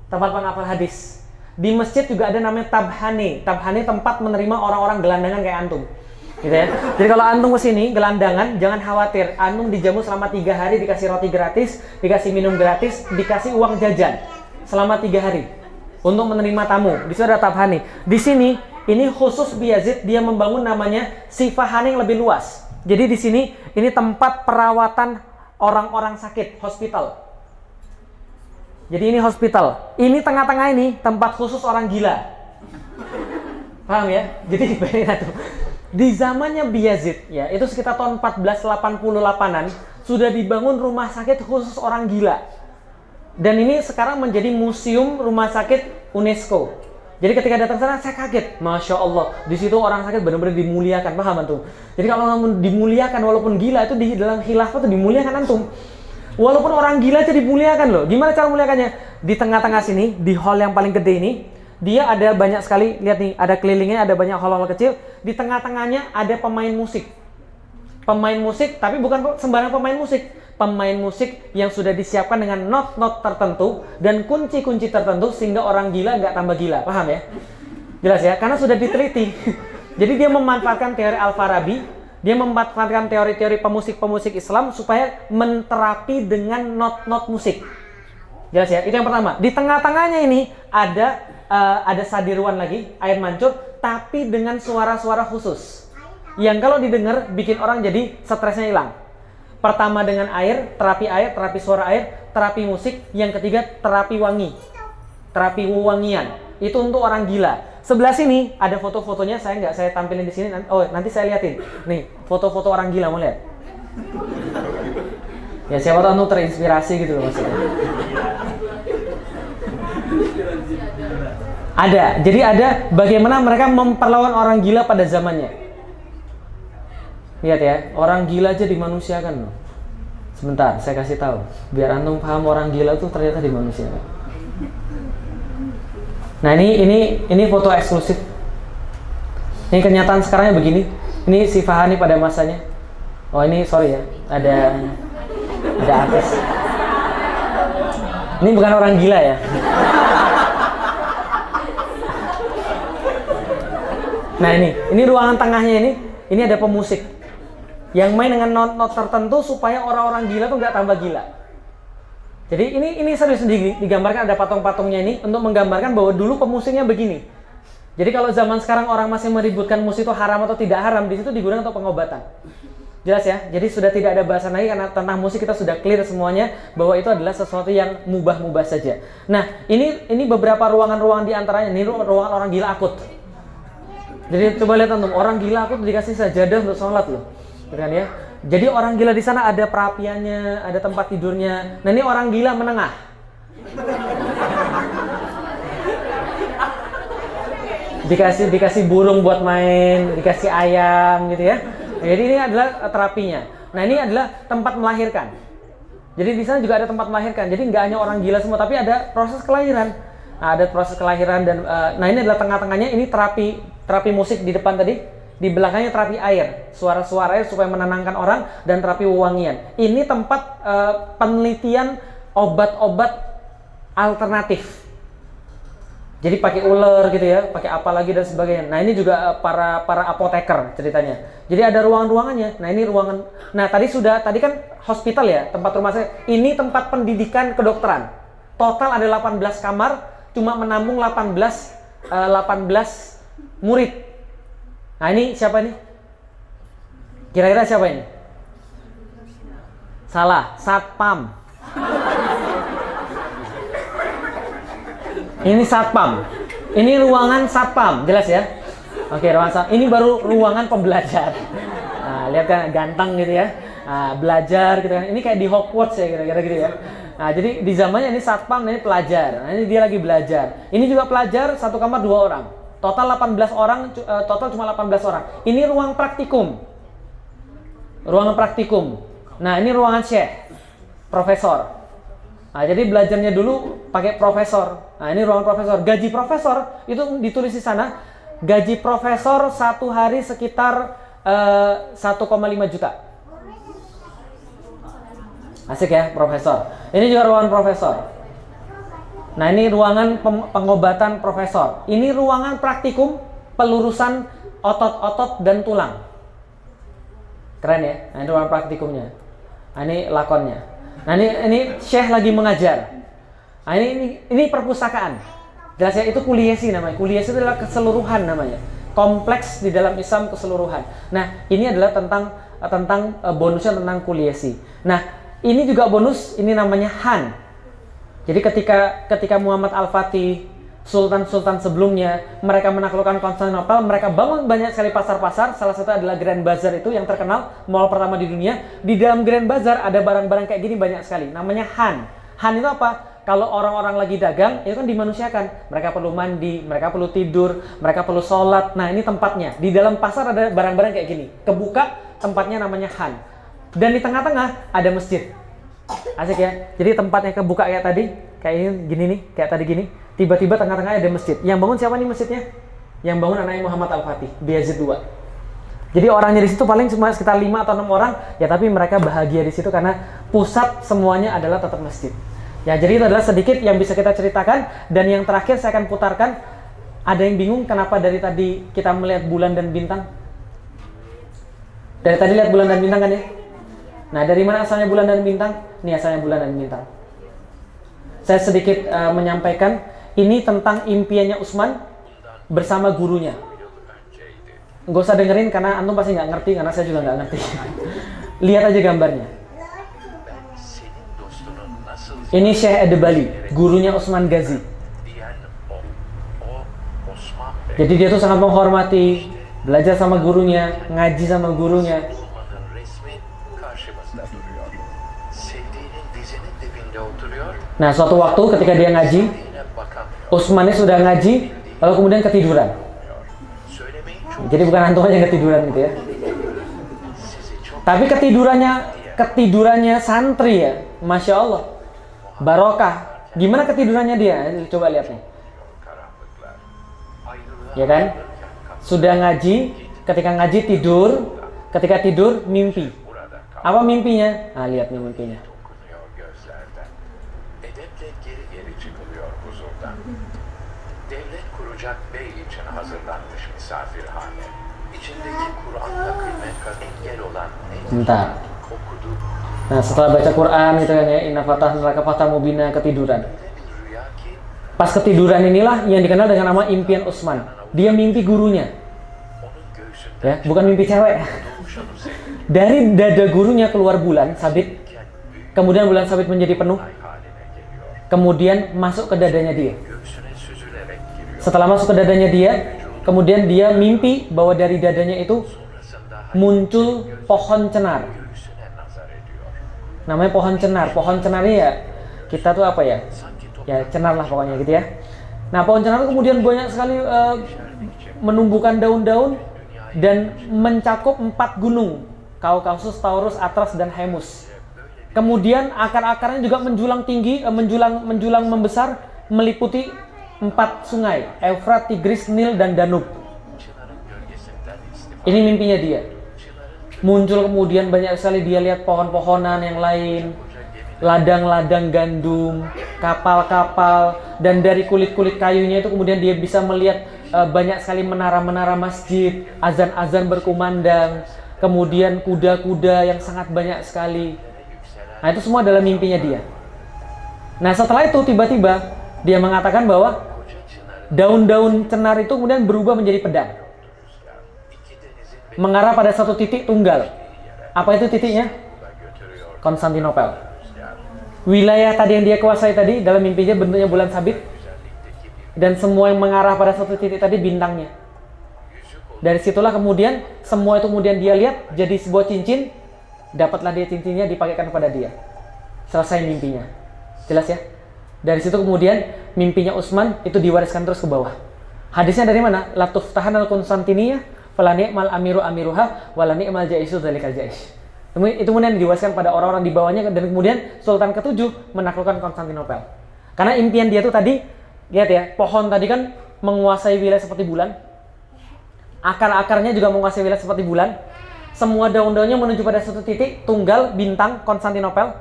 tempat penghafal hadis. Di masjid juga ada namanya tabhane. Tabhane tempat menerima orang-orang gelandangan kayak antum. Gitu ya. Jadi kalau antum kesini gelandangan, jangan khawatir. Antum dijamu selama 3 hari, dikasih roti gratis, dikasih minum gratis, dikasih uang jajan selama 3 hari untuk menerima tamu. Di situ ada tabhane. Di sini ini khusus Bayazid, dia membangun namanya sifahane yang lebih luas. Jadi di sini ini tempat perawatan orang-orang sakit, hospital. Jadi ini hospital. Ini tengah-tengah ini tempat khusus orang gila. Paham ya? Jadi bayangin tuh. Di zamannya Bayazid ya, itu sekitar tahun 1488-an sudah dibangun rumah sakit khusus orang gila. Dan ini sekarang menjadi museum rumah sakit UNESCO. Jadi ketika datang sana saya kaget, Masya Allah, di situ orang sakit benar-benar dimuliakan, paham antum? Jadi kalau antum dimuliakan walaupun gila itu di dalam khilafah itu dimuliakan antum. Walaupun orang gila aja dimuliakan loh. Gimana cara muliakannya? Di tengah-tengah sini, di hall yang paling gede ini, dia ada banyak sekali, lihat nih, ada kelilingnya, ada banyak hall-hall kecil. Di tengah-tengahnya ada pemain musik. Pemain musik, tapi bukan sembarang pemain musik. Pemain musik yang sudah disiapkan dengan not-not tertentu dan kunci-kunci tertentu sehingga orang gila nggak tambah gila. Paham ya? Jelas ya? Karena sudah diteliti. Jadi dia memanfaatkan teori Al-Farabi. Dia memanfaatkan teori-teori pemusik-pemusik Islam supaya menterapi dengan not-not musik. Jelas ya? Itu yang pertama. Di tengah-tengahnya ini ada sadirwan lagi, air mancur, tapi dengan suara-suara khusus. Yang kalau didengar bikin orang jadi stresnya hilang. Pertama dengan air, terapi suara air, terapi musik. Yang ketiga terapi wangi, terapi wewangian. Itu untuk orang gila. Sebelah sini ada foto-fotonya, saya tampilin di sini. Oh, nanti saya liatin. Nih, foto-foto orang gila, mau lihat? Ya siapa tahu terinspirasi gitu loh maksudnya. Ada. Jadi ada bagaimana mereka memperlawan orang gila pada zamannya. Lihat ya, orang gila aja dimanusiakan loh. Sebentar, saya kasih tahu biar antum paham orang gila tuh ternyata dimanusiakan. Nah ini foto eksklusif. Ini kenyataan sekarangnya begini. Ini sifahani pada masanya. Oh ini sorry ya, ada artis. Ini bukan orang gila ya. Nah ini ruangan tengahnya ini ada pemusik yang main dengan not-not tertentu supaya orang-orang gila tuh nggak tambah gila. Jadi ini serius digambarkan, ada patung-patungnya ini untuk menggambarkan bahwa dulu pemusiknya begini. Jadi kalau zaman sekarang orang masih meributkan musik itu haram atau tidak haram, di situ digunakan untuk pengobatan. Jelas ya? Jadi sudah tidak ada bahasan lagi karena tentang musik kita sudah clear semuanya bahwa itu adalah sesuatu yang mubah-mubah saja. Nah, ini beberapa ruangan-ruangan di antaranya. Ini ruangan orang gila akut. Jadi coba lihat antum, orang gila akut dikasih sajadah untuk sholat loh. Kan ya? Jadi orang gila di sana ada perapiannya, ada tempat tidurnya. Nah ini orang gila menengah. Dikasih burung buat main, dikasih ayam gitu ya. Jadi ini adalah terapinya. Nah ini adalah tempat melahirkan. Jadi di sana juga ada tempat melahirkan. Jadi nggak hanya orang gila semua, tapi ada proses kelahiran. Nah, ada proses kelahiran dan nah ini adalah tengah-tengahnya. Ini terapi musik di depan tadi. Di belakangnya terapi air, suara-suara air supaya menenangkan orang, dan terapi wewangian. Ini tempat penelitian obat-obat alternatif. Jadi pakai ular gitu ya, pakai apa lagi dan sebagainya. Nah ini juga para apoteker ceritanya. Jadi ada ruangan-ruangannya. Nah ini ruangan. Nah tadi kan hospital ya, tempat rumah saya. Ini tempat pendidikan kedokteran. Total ada 18 kamar, cuma menampung 18 murid. Nah ini siapa nih? Kira-kira siapa ini? Salah, satpam. Ini satpam. Ini ruangan satpam, jelas ya? Oke, ruangan satpam. Ini baru ruangan pembelajar. Nah, lihat kan ganteng gitu ya. Nah, belajar gitu kan. Ini kayak di Hogwarts ya kira-kira gitu ya. Nah, jadi di zamannya ini satpam, ini pelajar. Nah, ini dia lagi belajar. Ini juga pelajar, satu kamar 2 orang. Total 18 orang, total cuma 18 orang. Ini ruang praktikum. Ruangan praktikum. Nah, ini ruangan syekh, profesor. Nah, jadi belajarnya dulu pakai profesor. Nah, ini ruangan profesor. Gaji profesor itu ditulis di sana. Gaji profesor satu hari sekitar 1,5 juta. Asik ya, profesor. Ini juga ruangan profesor. Nah, ini ruangan pengobatan profesor. Ini ruangan praktikum pelurusan otot-otot dan tulang. Keren ya? Nah, ini ruangan praktikumnya. Nah, ini lakonnya. Nah, ini syekh lagi mengajar. Nah, ini perpustakaan. Jelas ya, itu kuliasi namanya. Kuliasi itu adalah keseluruhan namanya. Kompleks di dalam Islam keseluruhan. Nah, ini adalah tentang bonusnya tentang kuliasi. Nah, ini juga bonus, ini namanya Han. Jadi ketika Muhammad Al-Fatih, sultan-sultan sebelumnya, mereka menaklukkan Konstantinopel, mereka bangun banyak sekali pasar-pasar. Salah satu adalah Grand Bazaar itu yang terkenal, mall pertama di dunia. Di dalam Grand Bazaar ada barang-barang kayak gini banyak sekali. Namanya Han. Han itu apa? Kalau orang-orang lagi dagang, itu kan dimanusiakan. Mereka perlu mandi, mereka perlu tidur, mereka perlu sholat. Nah, ini tempatnya. Di dalam pasar ada barang-barang kayak gini. Kebuka, tempatnya namanya Han. Dan di tengah-tengah ada masjid. Asik ya. Jadi tempatnya kebuka kayak tadi, kayak ini gini nih, kayak tadi gini. Tiba-tiba tengah-tengahnya ada masjid. Yang bangun siapa nih masjidnya? Yang bangun anaknya Muhammad Al-Fatih, Bayezid II. Jadi orangnya di situ paling cuma sekitar 5 atau 6 orang, ya tapi mereka bahagia di situ karena pusat semuanya adalah tetap masjid. Ya, jadi itu adalah sedikit yang bisa kita ceritakan. Dan yang terakhir saya akan putarkan. Ada yang bingung kenapa dari tadi kita melihat bulan dan bintang? Dari tadi lihat bulan dan bintang kan ya? Nah, dari mana asalnya bulan dan bintang? Ini asalnya bulan dan bintang. Saya sedikit menyampaikan. Ini tentang impiannya Utsman bersama gurunya. Gak usah dengerin karena antum pasti nggak ngerti, karena saya juga nggak ngerti. Lihat aja gambarnya. Ini Syekh Edebali, gurunya Utsman Ghazi. Jadi dia tuh sangat menghormati, belajar sama gurunya, ngaji sama gurunya. Nah, suatu waktu ketika dia ngaji, Utsman ini sudah ngaji, lalu kemudian ketiduran. Jadi bukan antum aja yang ketiduran gitu ya. Tapi ketidurannya santri ya, Masya Allah. Barokah. Gimana ketidurannya dia? Coba lihat nih. Ya kan? Sudah ngaji, ketika ngaji tidur, ketika tidur mimpi. Apa mimpinya? Nah, lihat nih mimpinya. Devlet kuracak bey için hazırlanmış misafirhane. İçindeki Kur'an'la kıymet engel olan Bentar. Nah, setelah baca Quran itu kan ya, inna fatahna laka fathan mubina, ketiduran. Pas ketiduran inilah yang dikenal dengan nama impian Utsman. Dia mimpi gurunya. Ya, bukan mimpi cewek. Dari dada gurunya keluar bulan sabit. Kemudian bulan sabit menjadi penuh. Kemudian masuk ke dadanya dia. Setelah masuk ke dadanya dia, kemudian dia mimpi bahwa dari dadanya itu muncul pohon cenar. Namanya pohon cenar. Pohon cenar ini ya, kita tuh apa ya? Ya cenar lah pokoknya gitu ya. Nah, pohon cenar itu kemudian banyak sekali menumbuhkan daun-daun dan mencakup 4 gunung, Kaukasus, Taurus, Atlas, dan Hemus. Kemudian akar-akarnya juga menjulang tinggi, menjulang membesar, meliputi 4 sungai, Efrat, Tigris, Nil, dan Danub. Ini mimpinya dia. Muncul kemudian banyak sekali dia lihat pohon-pohonan yang lain, ladang-ladang gandum, kapal-kapal, dan dari kulit-kulit kayunya itu kemudian dia bisa melihat banyak sekali menara-menara masjid, azan-azan berkumandang, kemudian kuda-kuda yang sangat banyak sekali. Nah, itu semua adalah mimpinya dia. Nah, setelah itu tiba-tiba dia mengatakan bahwa daun-daun cenar itu kemudian berubah menjadi pedang. mengarah pada satu titik tunggal. Apa itu titiknya? Konstantinopel. Wilayah tadi yang dia kuasai tadi dalam mimpinya bentuknya bulan sabit, dan semua yang mengarah pada satu titik tadi bintangnya. Dari situlah kemudian semua itu kemudian dia lihat jadi sebuah cincin, dapatlah dia cincinnya dipakaikan kepada dia. Selesai mimpinya. Jelas ya? Dari situ kemudian mimpinya Utsman itu diwariskan terus ke bawah. Hadisnya dari mana? La tuftahan al-Konstantiniyah fala ni'mal amiru amiruha wala ni'mal jaisu dzalikal jais. Itu kemudian diwariskan pada orang-orang di bawahnya, dan kemudian Sultan ke-7 menaklukkan Konstantinopel. Karena impian dia itu tadi, lihat ya, pohon tadi kan menguasai wilayah seperti bulan. Akar-akarnya juga menguasai wilayah seperti bulan. Semua daun-daunnya menuju pada satu titik tunggal bintang Konstantinopel.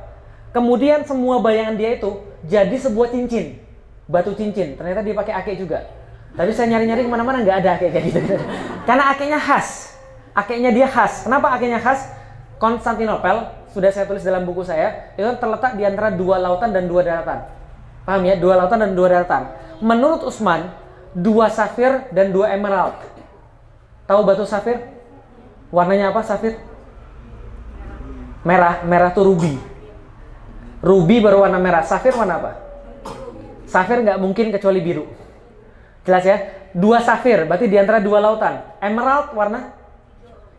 Kemudian semua bayangan dia itu jadi sebuah cincin, batu cincin. Ternyata dipakai akik juga. Tapi saya nyari-nyari kemana-mana nggak ada akik kayak gitu. Karena akiknya khas. Akiknya dia khas. Kenapa akiknya khas? Konstantinopel, sudah saya tulis dalam buku saya, itu terletak di antara 2 lautan dan 2 daratan. Paham ya? 2 lautan dan 2 daratan. Menurut Utsman, 2 safir dan 2 emerald. Tahu batu safir? Warnanya apa safir? Merah. Merah tuh ruby. Ruby berwarna merah. Safir warna apa? Safir nggak mungkin kecuali biru. Jelas ya? 2 safir, berarti di antara 2 lautan. Emerald warna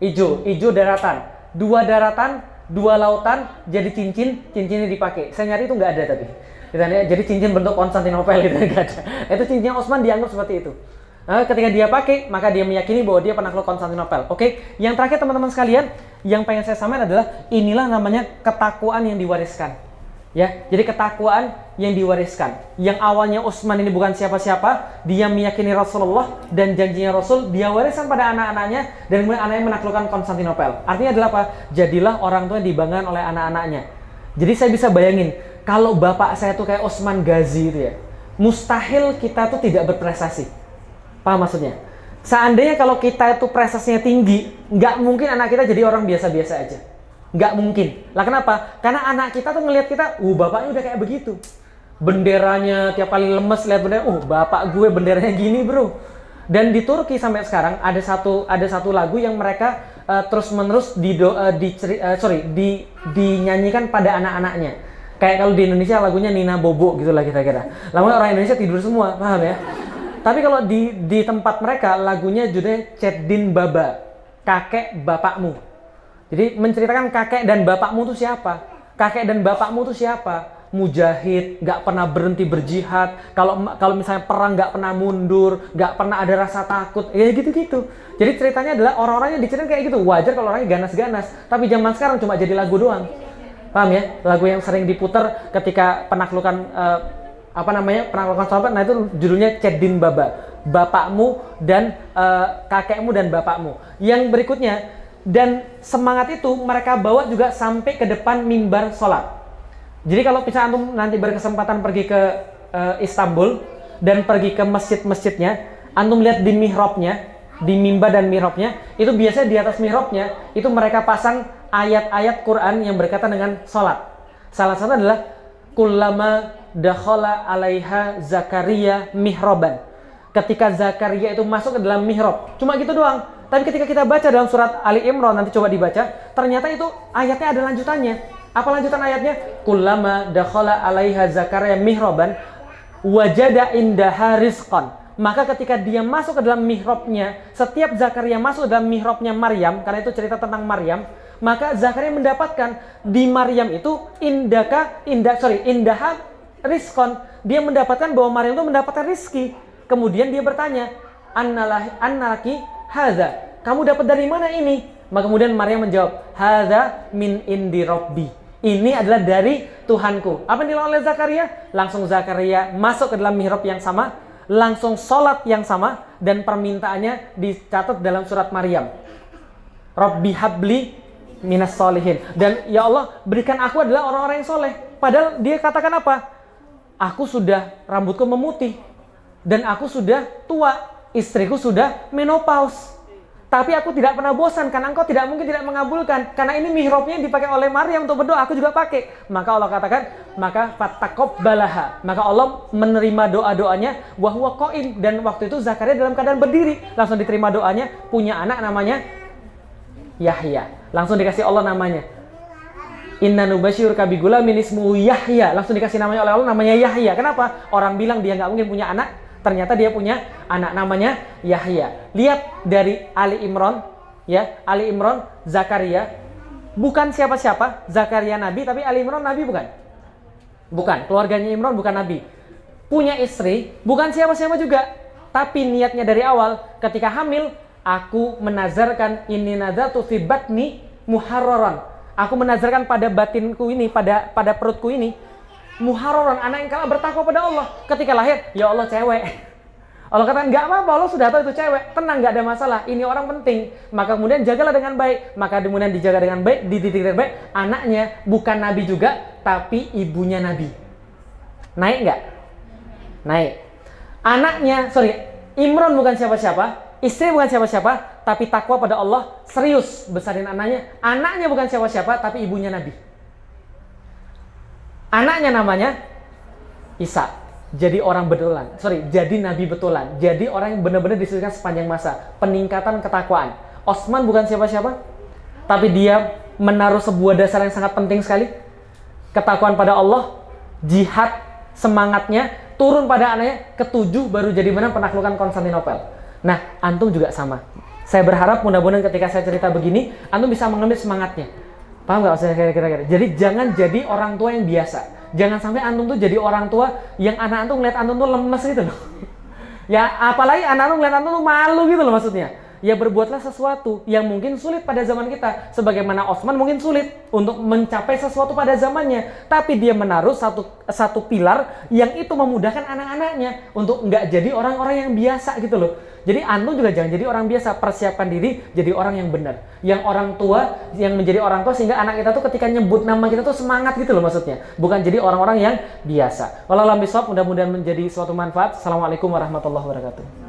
hijau. Hijau daratan. 2 daratan, 2 lautan, jadi cincin. Cincinnya dipakai. Saya nyari itu nggak ada tadi. Jadi cincin bentuk Konstantinopel itu nggak ada. Itu cincinnya Utsman dianggap seperti itu. Nah, ketika dia pakai, maka dia meyakini bahwa dia penakluk Konstantinopel. Oke, yang terakhir teman-teman sekalian, yang pengen saya sampaikan adalah inilah namanya ketakwaan yang diwariskan. Ya, jadi ketakwaan yang diwariskan. Yang awalnya Utsman ini bukan siapa-siapa, dia meyakini Rasulullah dan janjinya Rasul, dia wariskan pada anak-anaknya, dan kemudian anaknya menaklukkan Konstantinopel. Artinya adalah apa? Jadilah orang tua yang dibanggakan oleh anak-anaknya. Jadi saya bisa bayangin, kalau bapak saya tuh kayak Utsman Ghazi itu ya, mustahil kita tuh tidak berprestasi. Paham maksudnya? Seandainya kalau kita itu prestasinya tinggi, nggak mungkin anak kita jadi orang biasa-biasa aja. Nggak mungkin. Lah kenapa? Karena anak kita tuh ngelihat kita, bapaknya udah kayak begitu. Benderanya tiap kali lemes lihat bendera, bapak gue benderanya gini bro. Dan di Turki sampai sekarang ada satu lagu yang mereka terus-menerus dinyanyikan pada anak-anaknya. Kayak kalau di Indonesia lagunya Nina Bobo gitu lah kira-kira. Lalu orang Indonesia tidur semua, paham ya? Tapi kalau di tempat mereka lagunya judulnya Ceddin Baba, kakek bapakmu. Jadi menceritakan kakek dan bapakmu itu siapa? Kakek dan bapakmu itu siapa? Mujahid, nggak pernah berhenti berjihad. Kalau misalnya perang nggak pernah mundur, nggak pernah ada rasa takut, ya gitu-gitu. Jadi ceritanya adalah orang-orang yang diceritain kayak gitu. Wajar kalau orangnya ganas-ganas. Tapi zaman sekarang cuma jadi lagu doang. Paham ya? Lagu yang sering diputar ketika penaklukan penaklukan sahabat. Nah itu judulnya Ceddin Baba, bapakmu dan kakekmu dan bapakmu. Yang berikutnya. Dan semangat itu mereka bawa juga sampai ke depan mimbar sholat. Jadi kalau misalnya antum nanti berkesempatan pergi ke Istanbul dan pergi ke masjid-masjidnya, antum lihat di mihrabnya, di mimbar dan mihrabnya, itu biasanya di atas mihrabnya itu mereka pasang ayat-ayat Quran yang berkaitan dengan sholat. Salah satu adalah kullama dakhala alaiha Zakaria mihraban. Ketika Zakaria itu masuk ke dalam mihrab, cuma gitu doang. Tapi ketika kita baca dalam surat Ali Imran, nanti coba dibaca, ternyata itu ayatnya ada lanjutannya. Apa lanjutan ayatnya? Kullama dakhala alaiha Zakaria mihraban wajada indaha rizqan. Maka ketika dia masuk ke dalam mihrabnya, setiap Zakaria masuk ke dalam mihrabnya Maryam, karena itu cerita tentang Maryam, maka Zakaria mendapatkan di Maryam itu indaha rizqan. Dia mendapatkan bahwa Maryam itu mendapatkan rizki. Kemudian dia bertanya, annalaki hadza, kamu dapat dari mana ini? Maka kemudian Maryam menjawab, hadza min indi rabbi. Ini adalah dari Tuhanku. Apa yang dilakukan oleh Zakaria? Langsung Zakaria masuk ke dalam mihrab yang sama, langsung sholat yang sama, dan permintaannya dicatat dalam surat Maryam. Rabbi habli minas solihin. Dan ya Allah, berikan aku adalah orang-orang yang soleh. Padahal dia katakan apa? Aku sudah rambutku memutih. Dan aku sudah tua, istriku sudah menopause. Tapi aku tidak pernah bosan, karena engkau tidak mungkin tidak mengabulkan. Karena ini mihrabnya yang dipakai oleh Maryam untuk berdoa, aku juga pakai. Maka Allah katakan, maka fattaqabbalaha. Maka Allah menerima doa-doanya, wa huwa qaim. Dan waktu itu Zakaria dalam keadaan berdiri. Langsung diterima doanya, punya anak namanya Yahya. Langsung dikasih Allah namanya. Inna nubasyiruka bigulamin ismuhu Yahya. Langsung dikasih namanya oleh Allah, namanya Yahya. Kenapa? Orang bilang dia nggak mungkin punya anak, ternyata dia punya anak namanya Yahya. Lihat dari Ali Imran, ya, Ali Imran, Zakaria, bukan siapa-siapa, Zakaria nabi, tapi Ali Imran nabi bukan? Bukan, keluarganya Imran bukan nabi. Punya istri, bukan siapa-siapa juga, tapi niatnya dari awal, ketika hamil, aku menazarkan ini nazartu fi batni muharraran. Aku menazarkan pada batinku ini, pada perutku ini, muharraran, anak yang kalah bertakwa pada Allah. Ketika lahir, ya Allah cewek. Allah katakan, nggak apa-apa, Allah sudah tahu itu cewek, tenang, nggak ada masalah, ini orang penting. Maka kemudian jagalah dengan baik, maka kemudian dijaga dengan baik, dididik dengan baik. Anaknya bukan nabi juga, tapi ibunya nabi. Naik nggak? Naik. Anaknya, Imran bukan siapa-siapa, istri bukan siapa-siapa, tapi takwa pada Allah, serius besarin anaknya. Anaknya bukan siapa-siapa, tapi ibunya nabi. Anaknya namanya Isa. Jadi orang betulan, jadi nabi betulan. Jadi orang yang benar-benar disucikan sepanjang masa. Peningkatan ketakwaan. Osman bukan siapa-siapa, tapi dia menaruh sebuah dasar yang sangat penting sekali. Ketakwaan pada Allah, jihad, semangatnya, turun pada anaknya, ketujuh baru jadi menang penaklukan Konstantinopel. Nah, antum juga sama. Saya berharap mudah-mudahan ketika saya cerita begini, antum bisa mengambil semangatnya. Paham nggak maksudnya kira-kira? Jadi jangan jadi orang tua yang biasa. Jangan sampai antum tuh jadi orang tua yang anak antum ngeliat antum tuh lemes gitu loh. Ya apalagi anak antum ngeliat antum tuh malu gitu loh maksudnya. Ya berbuatlah sesuatu yang mungkin sulit pada zaman kita. Sebagaimana Osman mungkin sulit untuk mencapai sesuatu pada zamannya. Tapi dia menaruh satu pilar yang itu memudahkan anak-anaknya untuk nggak jadi orang-orang yang biasa gitu loh. Jadi antum juga jangan jadi orang biasa. Persiapkan diri jadi orang yang benar. Yang orang tua, yang menjadi orang tua sehingga anak kita tuh ketika nyebut nama kita tuh semangat gitu loh maksudnya. Bukan jadi orang-orang yang biasa. Wallahu a'lam bishawab, mudah-mudahan menjadi suatu manfaat. Assalamualaikum warahmatullahi wabarakatuh.